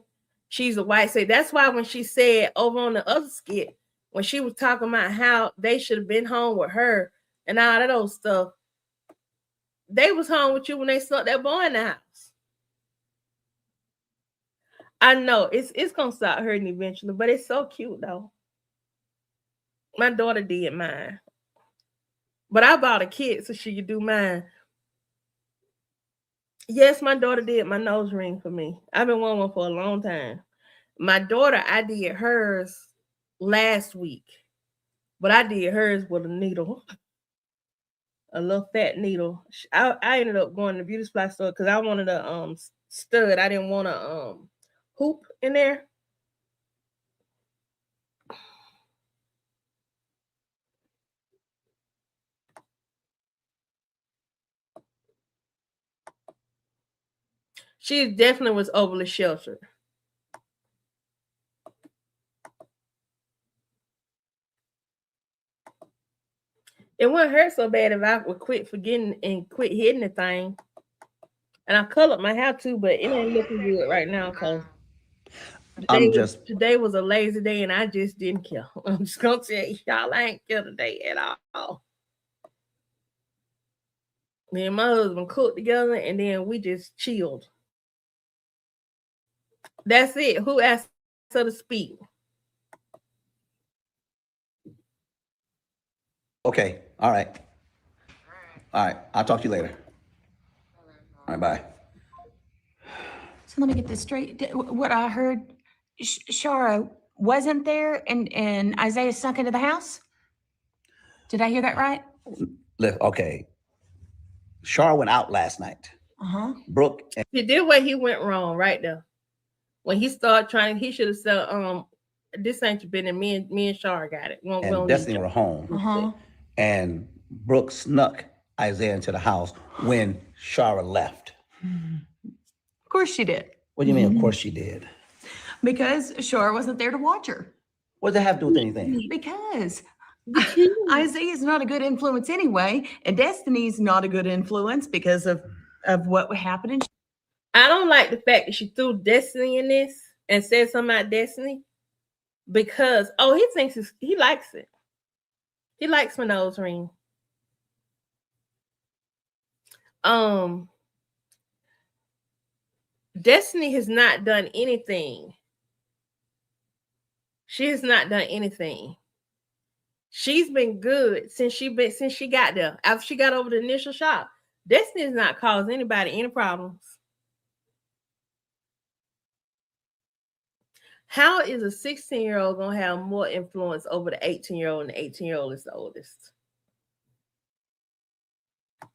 She's a white state. That's why when she said over on the other skit, when she was talking about how they should have been home with her and all that old stuff, they was home with you when they snuck that boy in the house. I know it's gonna start hurting eventually, but it's so cute though. My daughter did mine, but I bought a kid so she could do mine. Yes, my daughter did my nose ring for me. I've been wanting one for a long time. My daughter, I did hers last week, but I did hers with a needle, a little fat needle. I ended up going to the beauty supply store because I wanted a stud. I didn't want a hoop in there. She definitely was overly sheltered. It wouldn't hurt so bad if I would quit forgetting and quit hitting the thing. And I colored my hair too, but it ain't looking good right now because today was a lazy day and I just didn't care. I'm just gonna tell y'all I ain't care today at all. Me and my husband cooked together and then we just chilled. That's it. Who asked her to speak? Okay. All right. All right. I'll talk to you later. All right. Bye. So let me get this straight. What I heard, Shara wasn't there and Isaiah snuck into the house? Did I hear that right? Okay. Shar went out last night. Brooke. He did where he went wrong right there. When he started trying, he should have said, this ain't your business. Me and Shar got it. And Destiny were home. And Brooke snuck Isaiah into the house when Shara left. Of course she did. What do you mean, of course she did? Because Shara wasn't there to watch her. What does that have to do with anything? Because Isaiah's not a good influence anyway, and Destiny's not a good influence because of what happened. I don't like the fact that she threw Destiny in this and said something about Destiny because, he thinks he likes it. He likes my nose ring. Destiny has not done anything. She has not done anything. She's been good since she got there. After she got over the initial shock, Destiny has not caused anybody any problems. How is a 16-year-old going to have more influence over the 18-year-old and the 18-year-old is the oldest?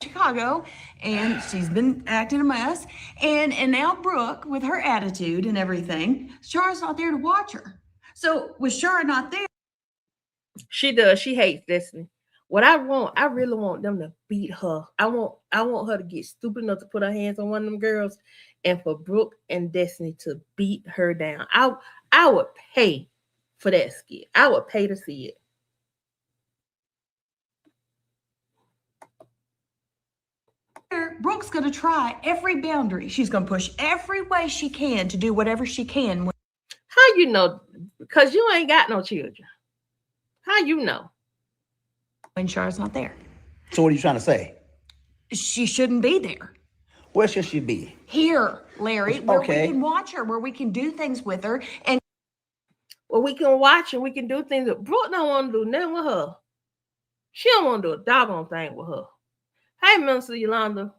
Chicago, and she's been acting a mess. And now Brooke, with her attitude and everything, Shara's not there to watch her. So with Shara not there, she does. She hates Destiny. What I really want them to beat her. I want her to get stupid enough to put her hands on one of them girls, and for Brooke and Destiny to beat her down. I would pay for that skit. I would pay to see it. Brooke's going to try every boundary. She's going to push every way she can to do whatever she can. How you know? Because you ain't got no children. How you know? When Shara's not there. So what are you trying to say? She shouldn't be there. Where should she be? Here, Larry, where we can watch her, where we can do things with her. And well, we can watch and we can do things. Brooke don't want to do nothing with her. She don't want to do a doggone thing with her. Hey, Minister Yolanda.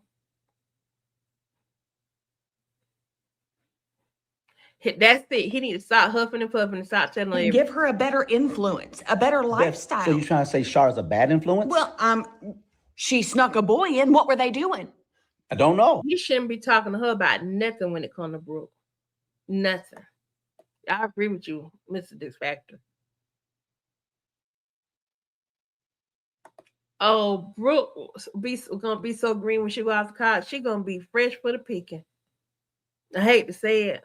That's it. He needs to stop huffing and puffing and stop telling her. Give her a better influence, a better lifestyle. So you're trying to say Shara's a bad influence? Well, she snuck a boy in. What were they doing? I don't know. You shouldn't be talking to her about nothing when it comes to Brooke. Nothing. I agree with you, Mr. Dix Factor. Oh, Brooke gonna be so green when she go out the car. She gonna be fresh for the picking. I hate to say it.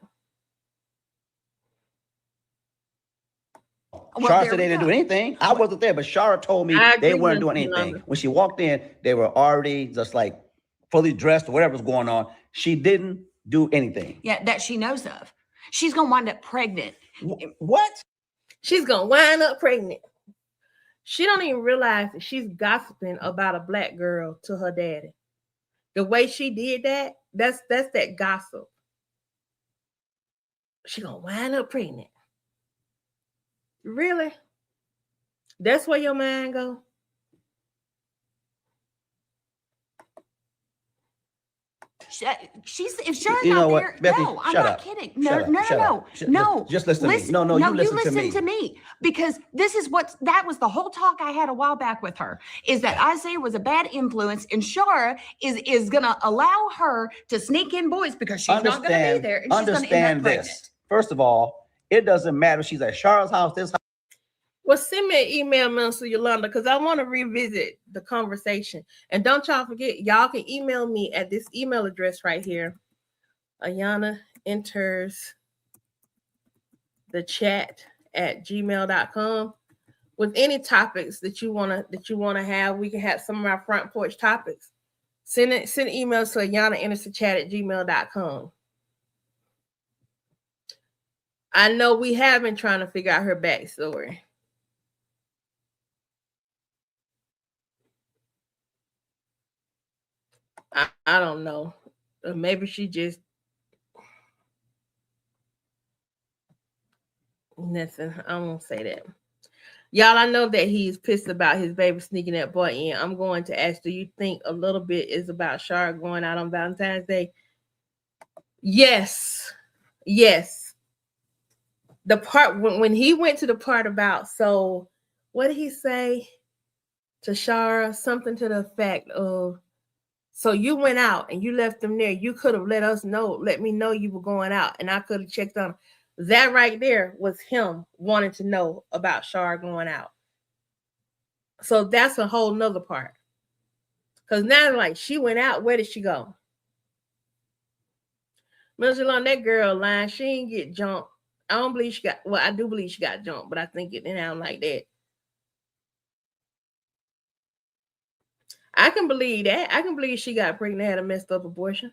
Well, Shara said they didn't do anything. I wasn't there, but Shara told me they weren't doing anything. When she walked in, they were already just like fully dressed or whatever was going on. She didn't do anything. Yeah, that she knows of. She's going to wind up pregnant. What? She's going to wind up pregnant. She don't even realize that she's gossiping about a black girl to her daddy. The way she did that's that gossip. She going to wind up pregnant. Really? That's where your mind go? She's if Shara's not there. Bethany, no, I'm not kidding. No. Just listen to me. No, you listen to me. Because that was the whole talk I had a while back with her, is that Isaiah was a bad influence and Shara is gonna allow her to sneak in boys because she's not gonna be there and she's gonna end up pregnant. First of all, it doesn't matter if she's at Shara's house, this house. Well, send me an email, Minister Yolanda, because I want to revisit the conversation. And don't y'all forget, y'all can email me at this email address right here. Ayana enters the chat at gmail.com with any topics that you wanna have. We can have some of our front porch topics. Send emails to Ayana enters the chat at gmail.com. I know we have been trying to figure out her backstory. I don't know. Maybe she just nothing. I won't say that. Y'all, I know that he's pissed about his baby sneaking that boy in. I'm going to ask, do you think a little bit is about Shar going out on Valentine's Day? Yes. Yes. The part when he went to the part about, so what did he say to Shara? Something to the effect of, so you went out and you left them there. You could have let me know you were going out, and I could have checked on. That right there was him wanting to know about Shar going out. So that's a whole nother part. Because now, like, she went out. Where did she go? Milton, that girl lying. She didn't get jumped. I don't believe she got, well, I do believe she got jumped, but I think it didn't happen like that. I can believe that. I can believe she got pregnant, had a messed up abortion.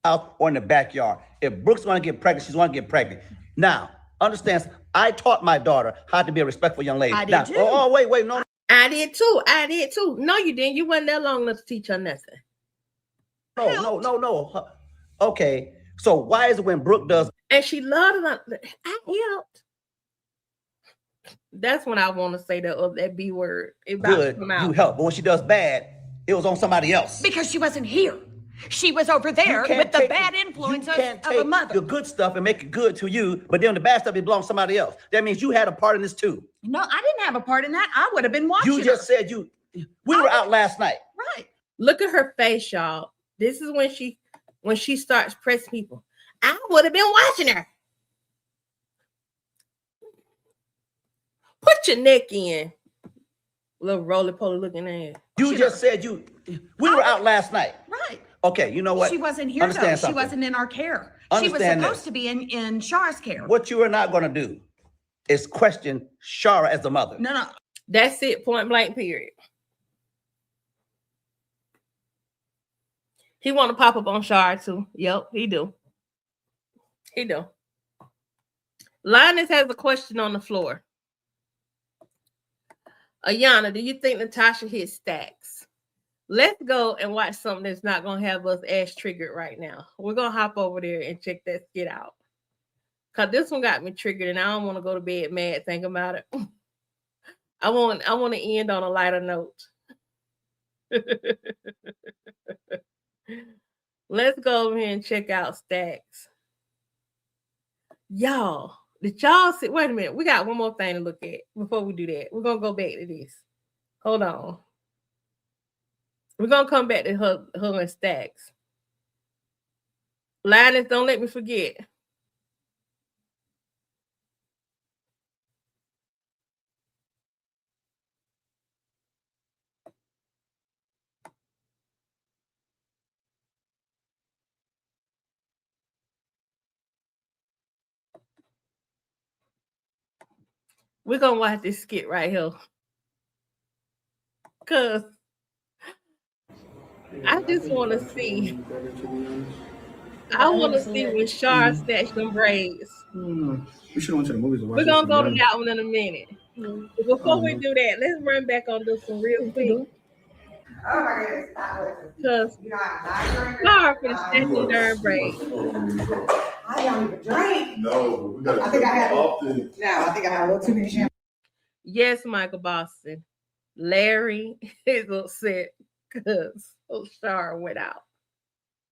Out or in the backyard. If Brooks want to get pregnant, she's want to get pregnant. Now, understand, I taught my daughter how to be a respectful young lady. I did too. Oh, wait, no. I did too. No, you didn't. You wasn't that long enough to teach her nothing. No. Okay, so why is it when Brooke does? And she loved it. I helped. That's when I want to say that B word. Good, you help. But when she does bad, it was on somebody else. Because she wasn't here. She was over there with the bad influence of a mother. The good stuff and make it good to you, but then the bad stuff, it belongs to somebody else. That means you had a part in this too. No, I didn't have a part in that. I would have been watching. You just said we were out last night. Right. Look at her face, y'all. This is when she starts pressing people. I would have been watching her. Put your neck in. Little roly-poly looking ass. You just said we were out last night. Right. Okay, you know what? She wasn't here, though. She wasn't in our care. She was supposed to be in Shar's care. What you are not going to do is question Shara as the mother. No. That's it, point blank, period. He want to pop up on Shar, too. Yep, he do. Linus has a question on the floor. Ayana, do you think Natasha hit stacks? Let's go and watch something that's not going to have us ass triggered right now. We're going to hop over there and check that skit out. Because this one got me triggered, and I don't want to go to bed mad thinking about it. I want to end on a lighter note. Let's go over here and check out stacks. Y'all, did y'all see? Wait a minute. We got one more thing to look at before we do that. We're going to go back to this. Hold on. We're going to come back to her and Stacks. Linus, don't let me forget. We're going to watch this skit right here. Because I just want to see. I want to see when Shar snatched them braids. We should have went to the movies. We're going to go to that one in a minute. But before we do that, let's run back on this one real quick. Oh my goodness. Because Shar for the snatching darn braids. I don't even drink. No, we got I think I had a little too many champagne. Yes, Michael Boston. Larry is upset because Shar went out.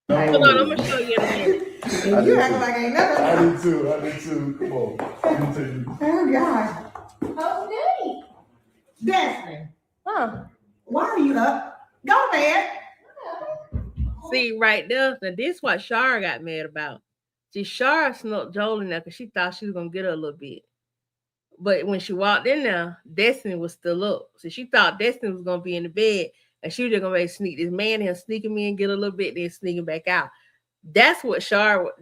No. Hold on, I'm going to show you in a minute. You acting like ain't nothing. I did too. Come on. Let me tell you. Oh, God. Okay. Bethany. Huh. Why are you up? Go to bed. See, right there, now this is what Shar got mad about. See, Shar snuck Joel in there because she thought she was going to get her a little bit. But when she walked in there, Destiny was still up. So she thought Destiny was going to be in the bed, and she was just going to sneak this man in, sneak him in, get a little bit, then sneak him back out. That's what Shar,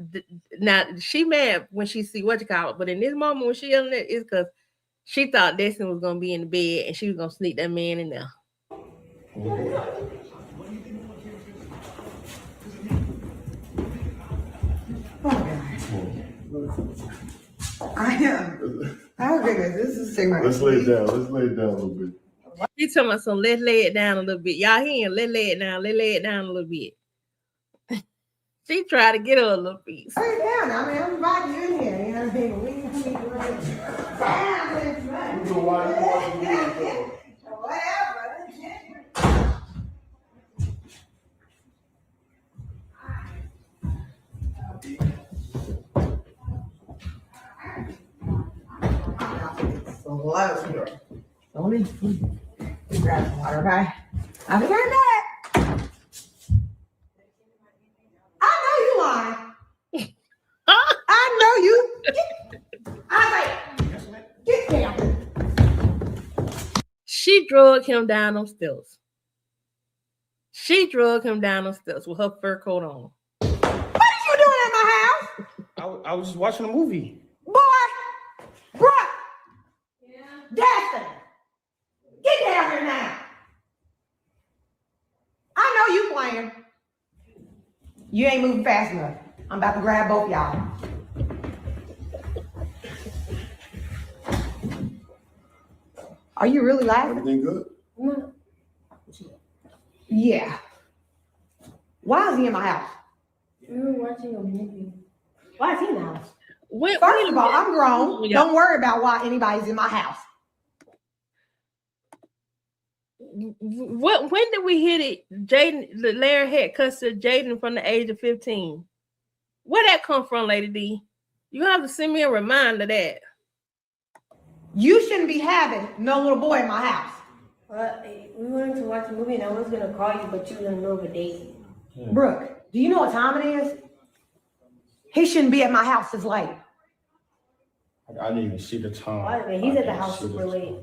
now she mad when she see what you call it, but in this moment when she yelling it, it's because she thought Destiny was going to be in the bed, and she was going to sneak that man in there. I am. Oh goodness, this is too much. Let's lay it down. Let's lay it down a little bit. He talking about some, let's lay it down a little bit. Y'all hearing, let's lay it down a little bit. She tried to get her a little piece. Lay it down. I mean, I'm inviting you in here. You know what I mean? So why you watching movies though? Don't need to grab some water, okay? I'll be right back. I know you lying. I know you. Get down. She drug him down those stairs. She drug him down those stairs with her fur coat on. What are you doing at my house? I was just watching a movie. Boy, Brooke. Yeah. Destiny. Get down here now. I know you playing. You ain't moving fast enough. I'm about to grab both y'all. Are you really laughing? Everything good? No. Yeah. Why is he in my house? We were watching a movie. Why is he in the house? First of all, I'm grown. Yeah. Don't worry about why anybody's in my house. When did we hit it? Jaden, Larry had custody of Jaden from the age of 15. Where that come from, Lady D? You have to send me a reminder of that. You shouldn't be having no little boy in my house. We wanted to watch a movie and I was gonna call you, but you was in the middle of a date. Yeah. Brooke, do you know what time it is? He shouldn't be at my house this late. I didn't even see the time. Why? He's at the house super late.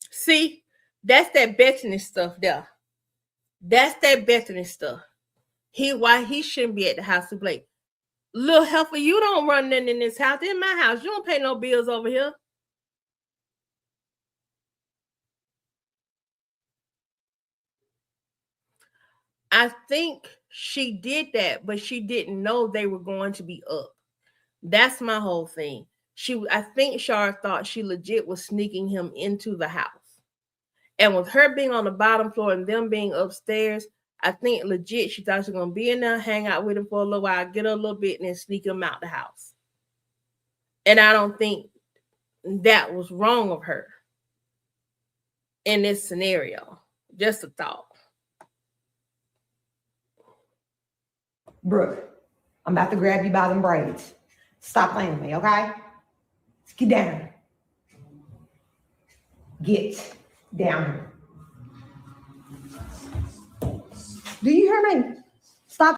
See, that's that Bethany stuff there. That's that Bethany stuff. Why he shouldn't be at the house too late. Little heifer, you don't run nothing in this house. In my house, you don't pay no bills over here. I think she did that, but she didn't know they were going to be up. That's my whole thing. I think Shar thought she legit was sneaking him into the house. And with her being on the bottom floor and them being upstairs, I think legit she thought she was going to be in there, hang out with him for a little while, get her a little bit, and then sneak him out the house. And I don't think that was wrong of her in this scenario. Just a thought. Brooke, I'm about to grab you by them braids. Stop playing with me, okay? Let's get down. Get down here. Do you hear me? Stop.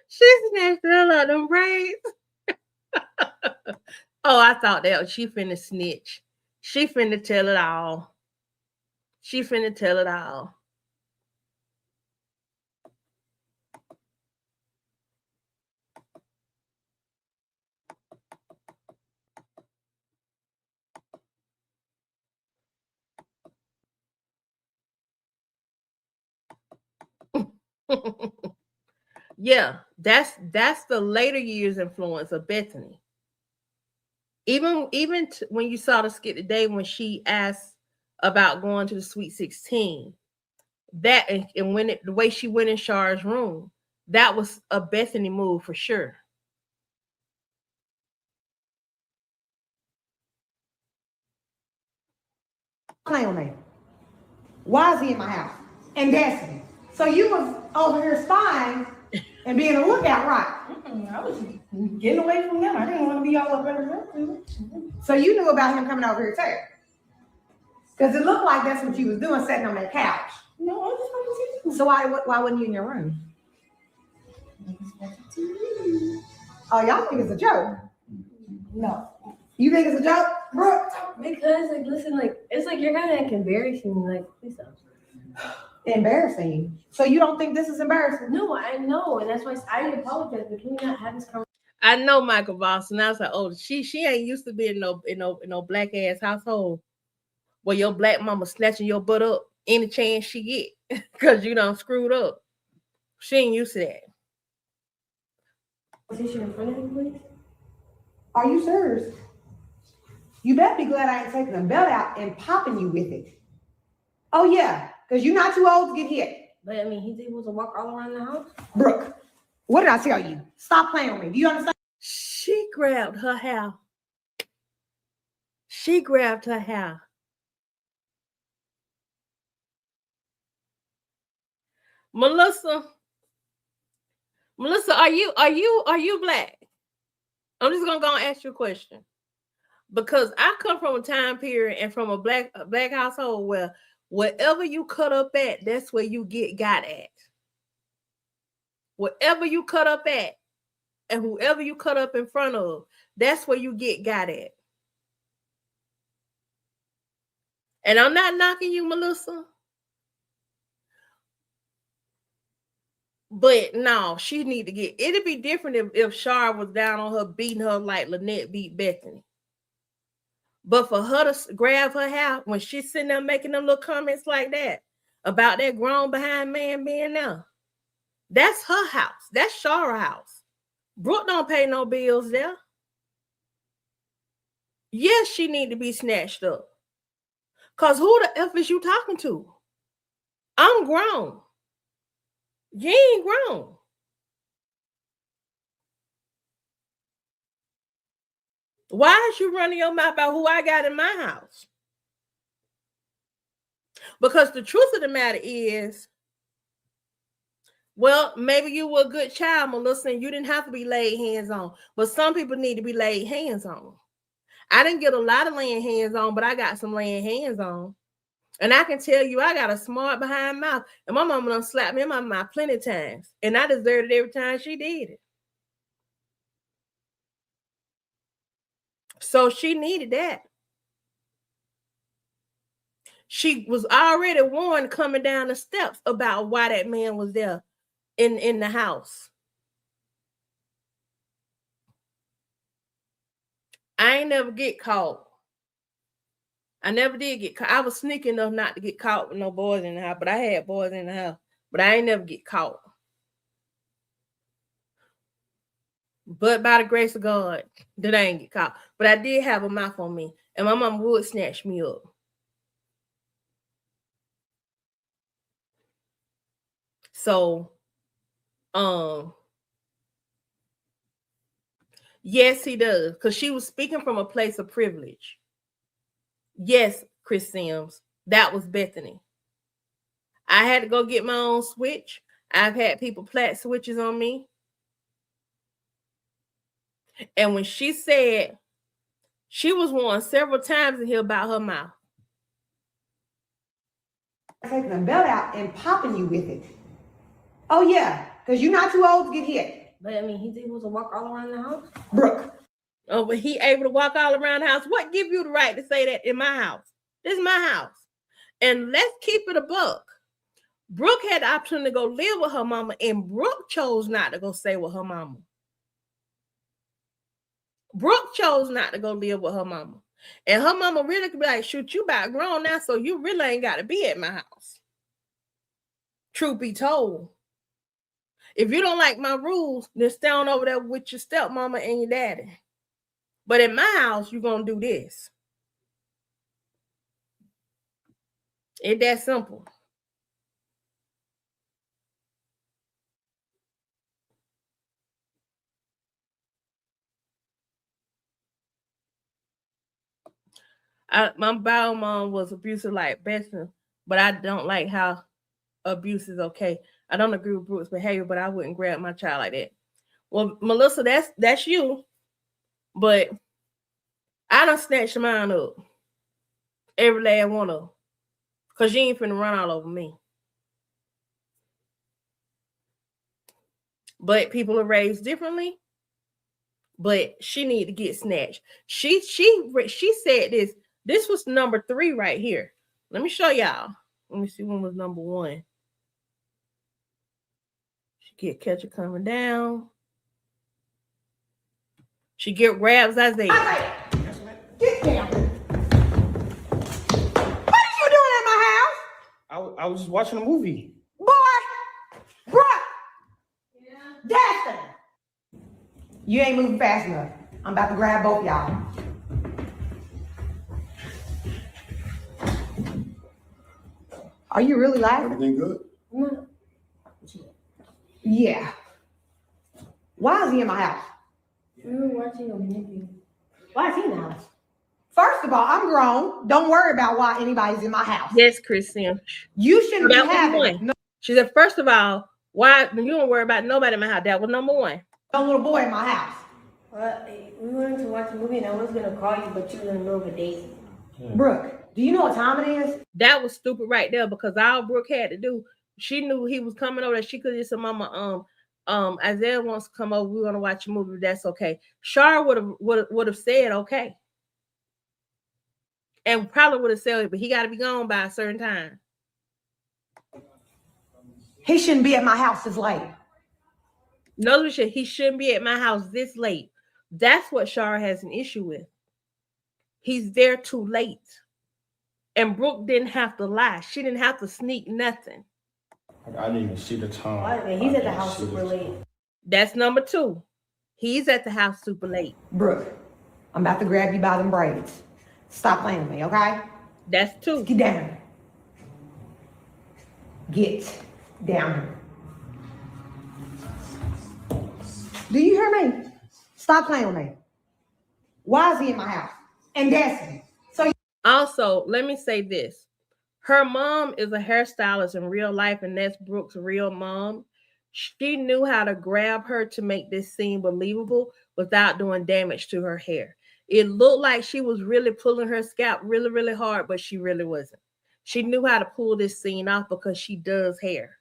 She snatched the hell out of them braids. Oh, I thought that she finna snitch. She finna tell it all. She finna tell it all. Yeah, that's the later years influence of Bethany. Even when you saw the skit today when she asked about going to the Sweet 16, that and when the way she went in Shar's room, that was a Bethany move for sure. Play on me. Why is he in my house? And Destiny. So you was over here spying and being a lookout, right? I was getting away from them. I didn't want to be all up in the room. So you knew about him coming over here too? Because it looked like that's what you was doing, sitting on that couch. No, I just wanted to see. So why wasn't you in your room? Oh, y'all think it's a joke? No. You think it's a joke, Brooke? Because, like, listen, like, it's like you're kind of like embarrassing me. Like, please stop. Embarrassing. So you don't think this is embarrassing? No, I know. And that's why I apologize. But can we not have this conversation? I know Michael Boss, and I was like, oh, she ain't used to being in no black ass household where your black mama snatching your butt up any chance she get because you done screwed up. She ain't used to that. Conversation in front of him, please. Are you serious? You better be glad I ain't taking the belt out and popping you with it. Oh yeah, because you're not too old to get hit. But I mean, he's able to walk all around the house. Brooke, what did I tell you? Stop playing with me. Do you understand? She grabbed her hair. She grabbed her hair. Melissa, are you black? I'm just gonna go and ask you a question. Because I come from a time period and from a black household where whatever you cut up at, that's where you got at. Whatever you cut up at, and whoever you cut up in front of, that's where you got at. And I'm not knocking you, Melissa. But no, she need to get, it'd be different if Shar was down on her beating her like Lynette beat Bethany. But for her to grab her hair when she's sitting there making them little comments like that about that grown behind man being there, that's her house. That's Shara's house. Brooke don't pay no bills there. Yes, she need to be snatched up. Because who the F is you talking to? I'm grown. You ain't grown. Why is you running your mouth about who I got in my house? Because the truth of the matter is, well, maybe you were a good child, Melissa, and you didn't have to be laid hands on. But some people need to be laid hands on. I didn't get a lot of laying hands on, but I got some laying hands on. And I can tell you, I got a smart behind mouth. And my mama done slapped me in my mouth plenty of times. And I deserved it every time she did it. So she needed that. She was already warned coming down the steps about why that man was there in the house. I ain't never get caught. I never did get caught. I was sneaky enough not to get caught with no boys in the house, but I had boys in the house. But I ain't never get caught. But by the grace of God, that I ain't get caught. But I did have a mouth on me. And my mom would snatch me up. So, yes, he does. Because she was speaking from a place of privilege. Yes, Chris Sims. That was Bethany. I had to go get my own switch. I've had people plat switches on me. And when she said, she was warned several times in here about her mouth. Taking a belt out and popping you with it. Oh yeah, because you're not too old to get hit. But I mean, he's able to walk all around the house. Brooke. Oh, but he able to walk all around the house. What give you the right to say that in my house? This is my house. And let's keep it a buck. Brooke had the opportunity to go live with her mama, and Brooke chose not to go stay with her mama. Brooke chose not to go live with her mama. And her mama really could be like, shoot, you about grown now, so you really ain't got to be at my house. Truth be told. If you don't like my rules, then stay on over there with your stepmama and your daddy. But in my house, you're going to do this. It's that simple. My bio mom was abusive like Bethany, but I don't like how abuse is okay. I don't agree with Brooke's behavior, but I wouldn't grab my child like that. Well, Melissa, that's you, but I done snatched mine up. Every last one of them. Because you ain't finna run all over me. But people are raised differently. But she need to get snatched. She said this. This was number 3 right here. Let me show y'all. Let me see when was number 1. She catch her coming down. She grabs Isaiah. Get down. What are you doing at my house? I was just watching a movie. Boy, Brooke. Yeah. Destiny. You ain't moving fast enough. I'm about to grab both y'all. Are you really laughing? Everything good? No. Yeah. Why is he in my house? We were watching a movie. Why is he in the house? First of all, I'm grown. Don't worry about why anybody's in my house. Yes, Christian. You shouldn't So be having no She said, first of all, why you don't worry about nobody in my house? That was number one. little boy in my house. We wanted to watch a movie and I was gonna call you, but you was in the middle of a date. Brooke, do you know what time it is? That was stupid right there, because all Brooke had to do, she knew he was coming over. That she could just say, Mama, Isaiah wants to come over. We're gonna watch a movie. That's okay. Shar would have said okay, and probably would have said it, but he got to be gone by a certain time. He shouldn't be at my house this late. No, he shouldn't be at my house this late. That's what Shar has an issue with. He's there too late. And Brooke didn't have to lie. She didn't have to sneak nothing. I didn't even see the time. He's at the house super late. That's number two. He's at the house super late. Brooke, I'm about to grab you by them braids. Stop playing with me, okay? That's two. Get down. Get down. Do you hear me? Stop playing with me. Why is he in my house? And Destiny. Also, let me say this. Her mom is a hairstylist in real life, and that's Brooke's real mom. She knew how to grab her to make this scene believable without doing damage to her hair. It looked like she was really pulling her scalp really, really hard, but she really wasn't. She knew how to pull this scene off because she does hair.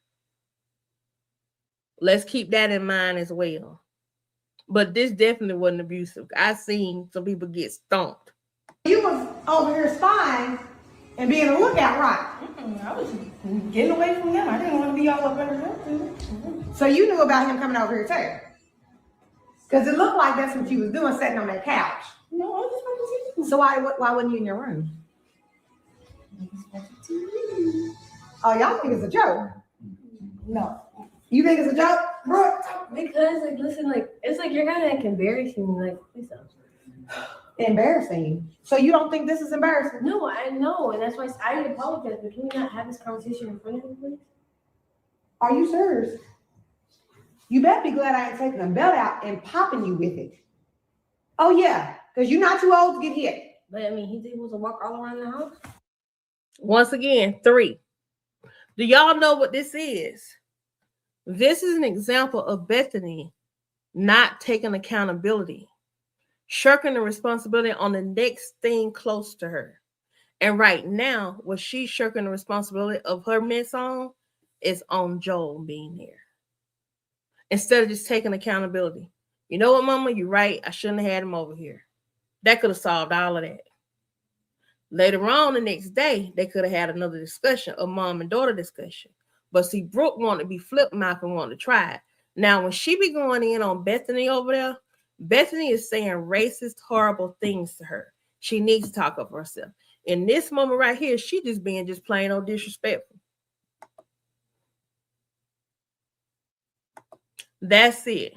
Let's keep that in mind as well. But this definitely wasn't abusive. I've seen some people get stomped. You was over here spying and being a lookout, right? I was getting away from him. I didn't want to be all up under him. So you knew about him coming over here too? Because it looked like that's what you was doing, sitting on that couch. No, I just wanted to see. So why wasn't you in your room? Oh, y'all think it's a joke? No. You think it's a joke, Brooke? Because, listen, it's like you're kind of embarrassing me. Please don't. Embarrassing. So you don't think this is embarrassing? No, I know, and that's why I apologize. But can we not have this conversation in front of me, please? Are you serious? You better be glad I ain't taking a belt out and popping you with it. Oh yeah, because you're not too old to get hit. But I mean, he's able to walk all around the house. Once again, 3. Do y'all know what this is? This is an example of Bethany not taking accountability, shirking the responsibility on the next thing close to her. And right now, what she's shirking the responsibility of her miss on is on Joel being there. Instead of just taking accountability. You know what, Mama? You're right. I shouldn't have had him over here. That could have solved all of that. Later on the next day, they could have had another discussion, a mom and daughter discussion. But see, Brooke wanted to be flip-mouth and wanted to try it. Now, when she be going in on Bethany over there, Bethany is saying racist, horrible things to her. She needs to talk up for herself. In this moment right here, she just being just plain old disrespectful. That's it.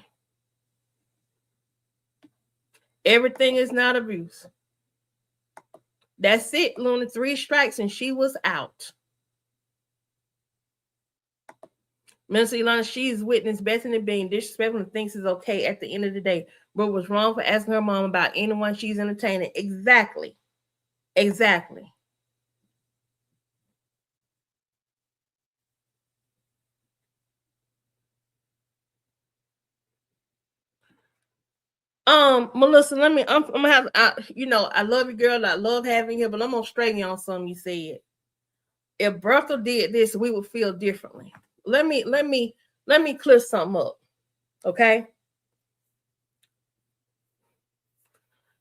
Everything is not abuse. That's it, Luna. 3 strikes and she was out. Minister Ayana, she's witnessed Bethany being disrespectful and thinks it's okay at the end of the day. Brooke was wrong for asking her mom about anyone she's entertaining. Exactly. Exactly. Melissa, I'm gonna have, I love you, girl. I love having you here, but I'm gonna straighten you on something you said. If Bertha did this, we would feel differently. Let me clear something up, okay?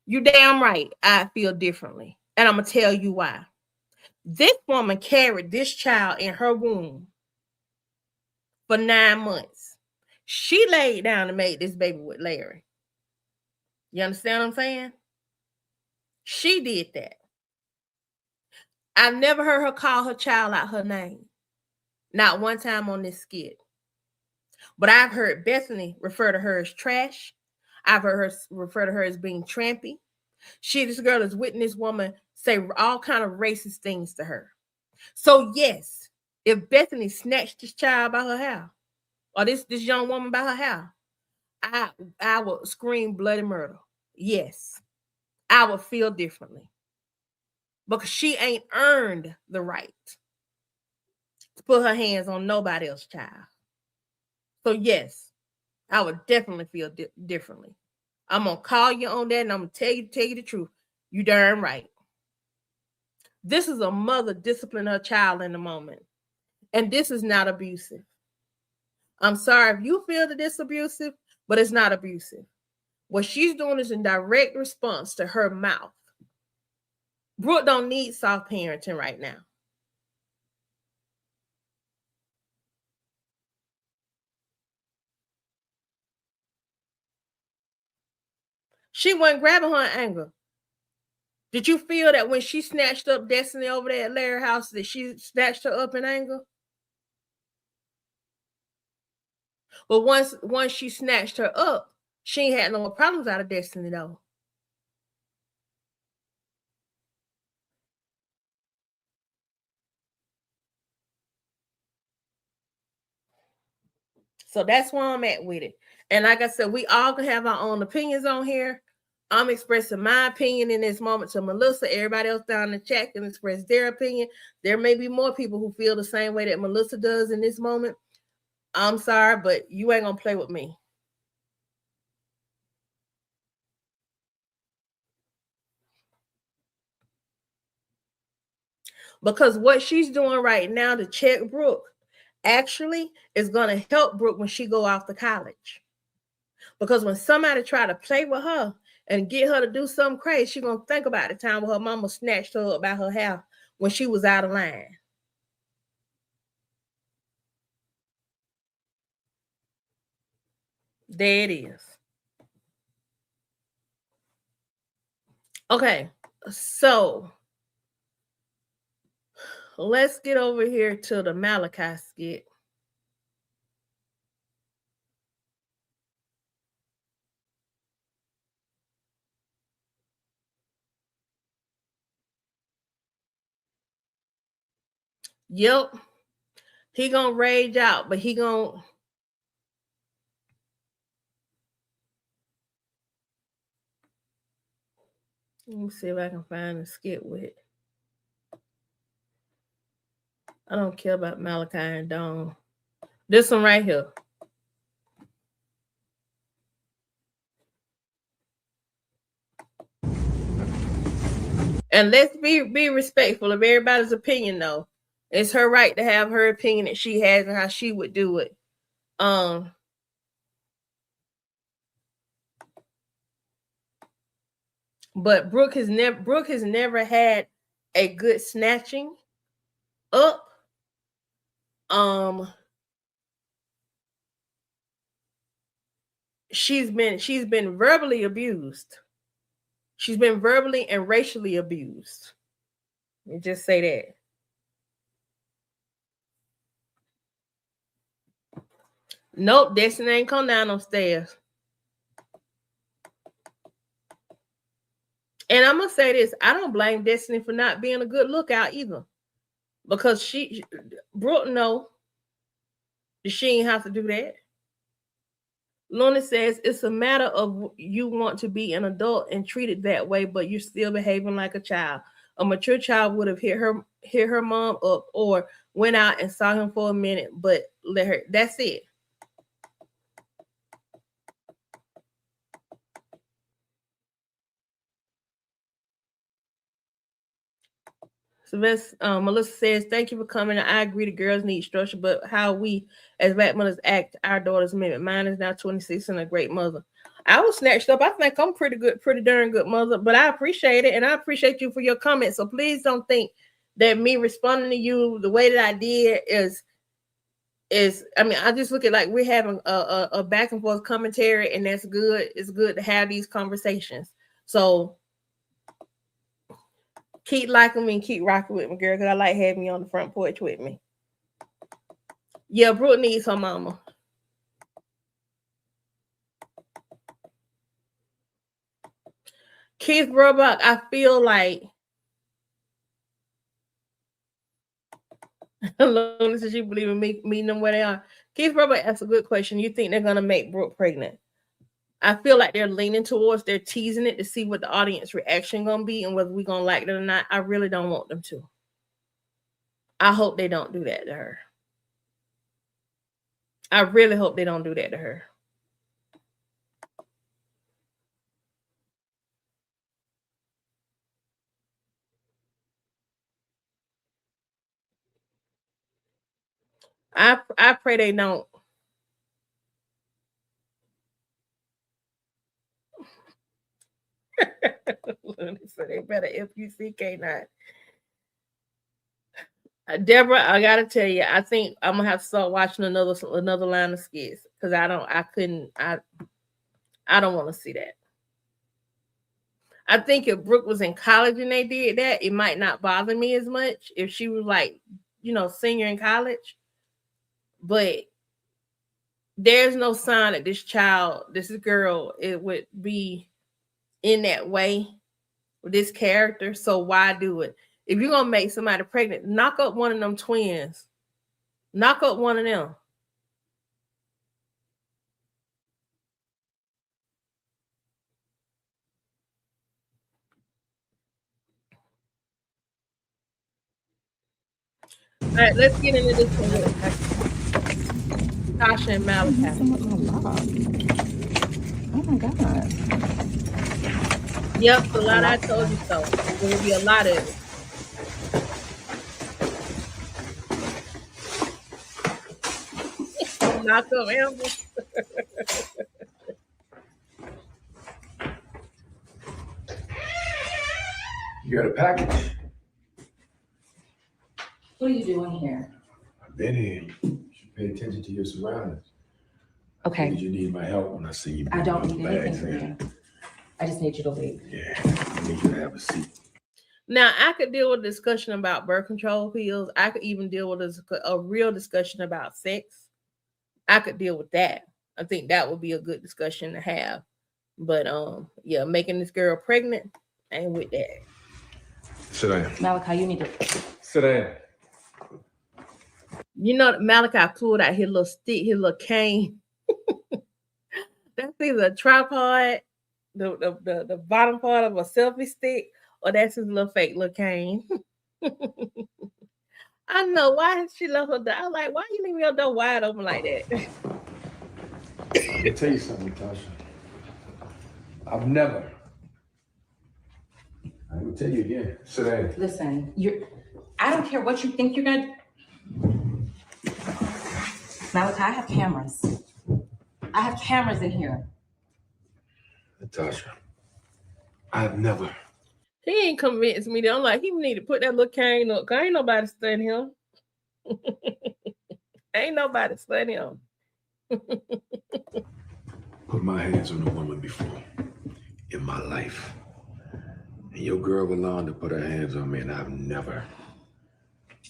You damn right, I feel differently, and I'm gonna tell you why. This woman carried this child in her womb for 9 months. She laid down and made this baby with Larry. You understand what I'm saying? She did that. I've never heard her call her child out her name. Not one time on this skit. But I've heard Bethany refer to her as trash. I've heard her refer to her as being trampy. This girl has witnessed this woman say all kind of racist things to her. So yes, if Bethany snatched this child by her hair, or this young woman by her hair, I would scream bloody murder. Yes, I would feel differently. because she ain't earned the right to put her hands on nobody else's child. So yes, I would definitely feel differently. I'm gonna call you on that, and I'm gonna tell you the truth. You darn right. This is a mother disciplining her child in the moment, and this is not abusive. I'm sorry if you feel that it's abusive, but it's not abusive. What she's doing is in direct response to her mouth. Brooke don't need soft parenting right now. She wasn't grabbing her in anger. Did you feel that when she snatched up Destiny over there at Larry's house, that she snatched her up in anger? But once she snatched her up, she ain't had no more problems out of Destiny though. So that's where I'm at with it. And like I said, we all can have our own opinions on here. I'm expressing my opinion in this moment to Melissa. Everybody else down in the chat can express their opinion. There may be more people who feel the same way that Melissa does in this moment. I'm sorry, but you ain't gonna play with me. Because what she's doing right now to check Brooke actually is going to help Brooke when she go off to college. Because when somebody try to play with her and get her to do something crazy, she's going to think about the time when her mama snatched her up by her hair when she was out of line. There it is. Okay, so let's get over here to the Malachi skit. Yep. He gonna rage out, but he gonna... Let me see if I can find a skit with it. I don't care about Malachi and Dawn. This one right here. And let's be respectful of everybody's opinion, though. It's her right to have her opinion that she has and how she would do it. But Brooke has never had a good snatching up. She's been verbally abused. She's been verbally and racially abused. Let me just say that. Nope, Destiny ain't come down those stairs. And I'm gonna say this: I don't blame Destiny for not being a good lookout either, because Brooke know that she ain't have to do that. Luna says it's a matter of you want to be an adult and treated that way, but you're still behaving like a child. A mature child would have hit her mom up or went out and saw him for a minute, but let her. That's it. Melissa says, thank you for coming. I agree the girls need structure, but how we as black mothers act, our daughters mimic. Mine is now 26 and a great mother. I was snatched up. I think I'm pretty darn good mother, but I appreciate it. And I appreciate you for your comments. So please don't think that me responding to you the way that I did is I mean, I just look at like we're having a back and forth commentary, and that's good. It's good to have these conversations. So keep liking me and keep rocking with me, girl, because I like having you on the front porch with me. Yeah, Brooke needs her mama. Keith Roebuck, I feel like Luna says you believe in me meeting them where they are. Keith Roebuck, that's a good question. You think they're gonna make Brooke pregnant? I feel like they're leaning towards, they're teasing it to see what the audience reaction gonna be and whether we're gonna like it or not. I really don't want them to. I hope they don't do that to her. I really hope they don't do that to her. I pray they don't. So they better FUCK9. Deborah, I gotta tell you, I think I'm gonna have to start watching another line of skits because I don't want to see that. I think if Brooke was in college and they did that, it might not bother me as much if she was like, senior in college. But there's no sign that this girl, it would be in that way with this character. So why do it? If you're gonna make somebody pregnant, knock up one of them twins. Knock up one of them. All right, let's get into this one with Tasha and Malachi. Oh my God. Yep, a lot. I told you so. There will be a lot of it. Knock up Amber. You got a package? What are you doing here? I've been here. You should pay attention to your surroundings. Okay. Did you need my help when I see you? I don't need anything from you. I just need you to leave. Yeah, I need you to have a seat. Now, I could deal with a discussion about birth control pills. I could even deal with a real discussion about sex. I could deal with that. I think that would be a good discussion to have. But yeah, making this girl pregnant, I ain't with that. Sit down. Malachi, you need to sit down. Malachi pulled out his little stick, his little cane. That's either a tripod, the bottom part of a selfie stick, or that's his little fake little cane. I know why she left her door. I'm like, why you leaving your door wide open like that? Let me tell you something, Tasha. I've never. I will tell you again. Sit down. listen. I don't care what you think you're gonna. Malachi, I have cameras. I have cameras in here. Natasha, I've never. He ain't convinced me. I'm like, he need to put that little cane up. Cause ain't nobody studying him. Ain't nobody studying him. Put my hands on a woman before in my life. And your girl Yolanda put her hands on me, and I've never.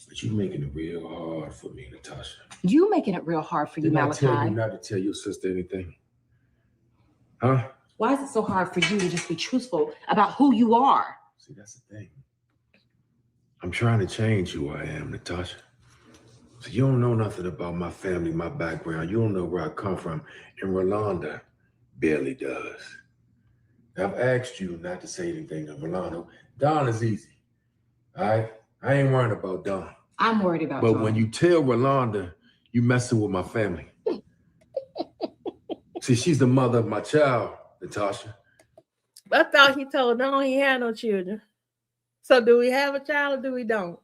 But you making it real hard for me, Natasha. You making it real hard for you, Malachi. Didn't I tell you not to tell your sister anything? Huh? Why is it so hard for you to just be truthful about who you are? See, that's the thing. I'm trying to change who I am, Natasha. So you don't know nothing about my family, my background. You don't know where I come from. And Rolanda barely does. I've asked you not to say anything to Rolanda. Don is easy. All right? I ain't worried about Don. I'm worried about But Don. when you tell Rolanda you messing with my family. See, she's the mother of my child, Natasha. I thought he told Don he had no children. So do we have a child or do we don't?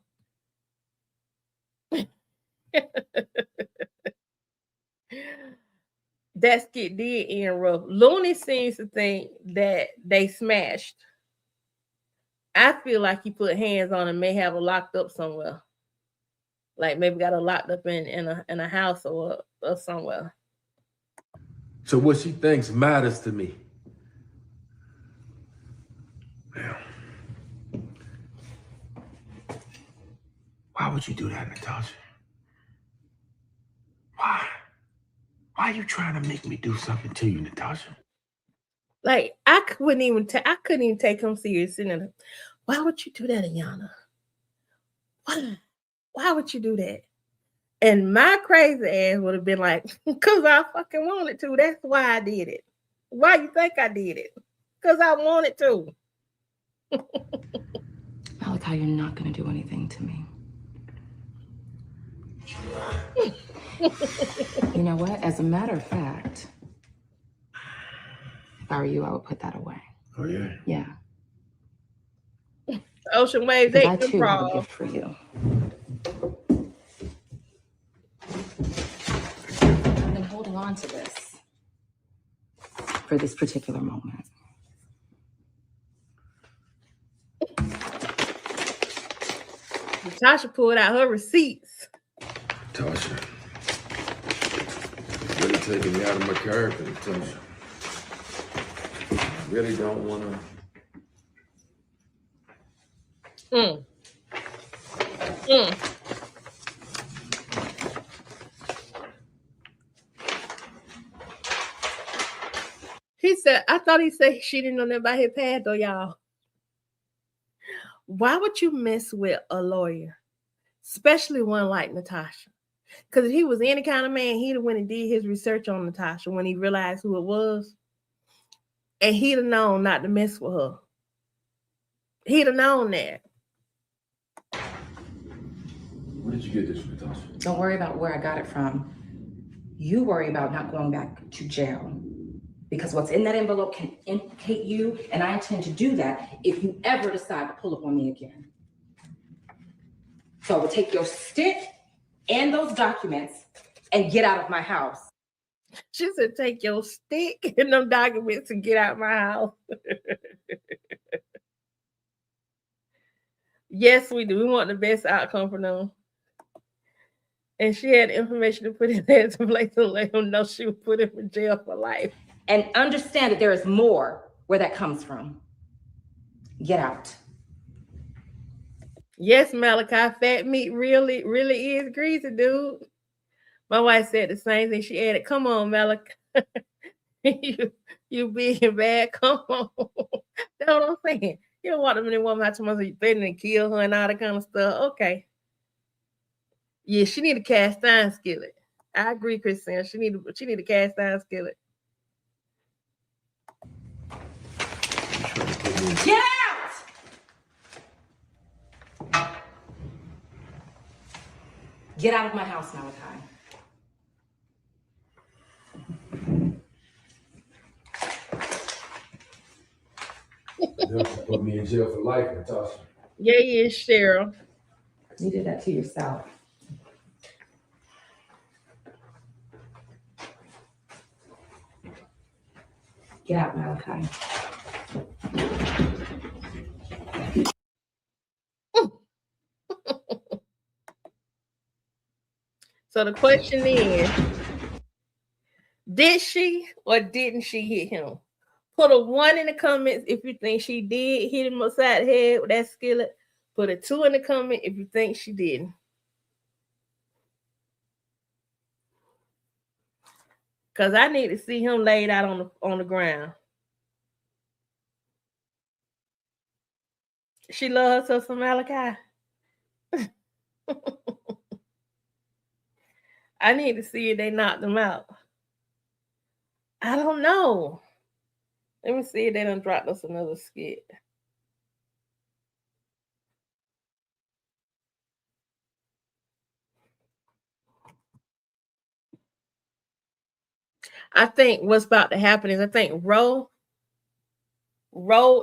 That skit did end rough. Looney seems to think that they smashed. I feel like he put hands on and may have her locked up somewhere. Like maybe got her locked up in a house or somewhere. So what she thinks matters to me. Now, why would you do that, Natasha? Why? Why are you trying to make me do something to you, Natasha? Like I couldn't even take him serious. Why would you do that, Ayana? Why would you do that? And my crazy ass would have been like, because I fucking wanted to. That's why I did it. Why you think I did it? Because I wanted to. Malachi, you're not going to do anything to me. You know what? As a matter of fact, if I were you, I would put that away. Oh, yeah? Yeah. Ocean waves, Because they I can too have a crawl. gift for you. I've been holding on to this for this particular moment. Tasha pulled out her receipts. Tasha. Really taking me out of my character, Tasha. I really don't want to. He said, I thought he said she didn't know nothing about his past though, y'all. Why would you mess with a lawyer? Especially one like Natasha. Because if he was any kind of man, he'd have went and did his research on Natasha when he realized who it was. And he'd have known not to mess with her. He'd have known that. Where did you get this from, Natasha? Don't worry about where I got it from. You worry about not going back to jail. Because what's in that envelope can implicate you, and I intend to do that if you ever decide to pull up on me again. So I will take your stick and those documents and get out of my house. She said, take your stick and them documents and get out of my house. Yes, we do. We want the best outcome for them. And she had information to put in there to place to let him know she would put him in jail for life. And understand that there is more where that comes from. Get out. Yes, Malachi, fat meat really is greasy, dude. My wife said the same thing. She added, come on, Malachi. you big and bad. Come on. That's what I'm saying. You don't want them in the woman out to threaten and kill her and all that kind of stuff. Okay. Yeah, she need a cast iron skillet. I agree, Christine. She need a cast iron skillet. Get out! Get out of my house, Malachi. They'll put me in jail for life, Natasha. Yeah, yeah, Cheryl. You did that to yourself. Get out, Malachi. So the question is, did she or didn't she hit him? Put a 1 in the comments if you think she did hit him upside the head with that skillet. Put a 2 in the comment if you think she didn't. Because I need to see him laid out on the ground. She loves her some Malachi. I need to see if they knocked him out. I don't know. Let me see if they done dropped us another skit. I think what's about to happen is I think Ro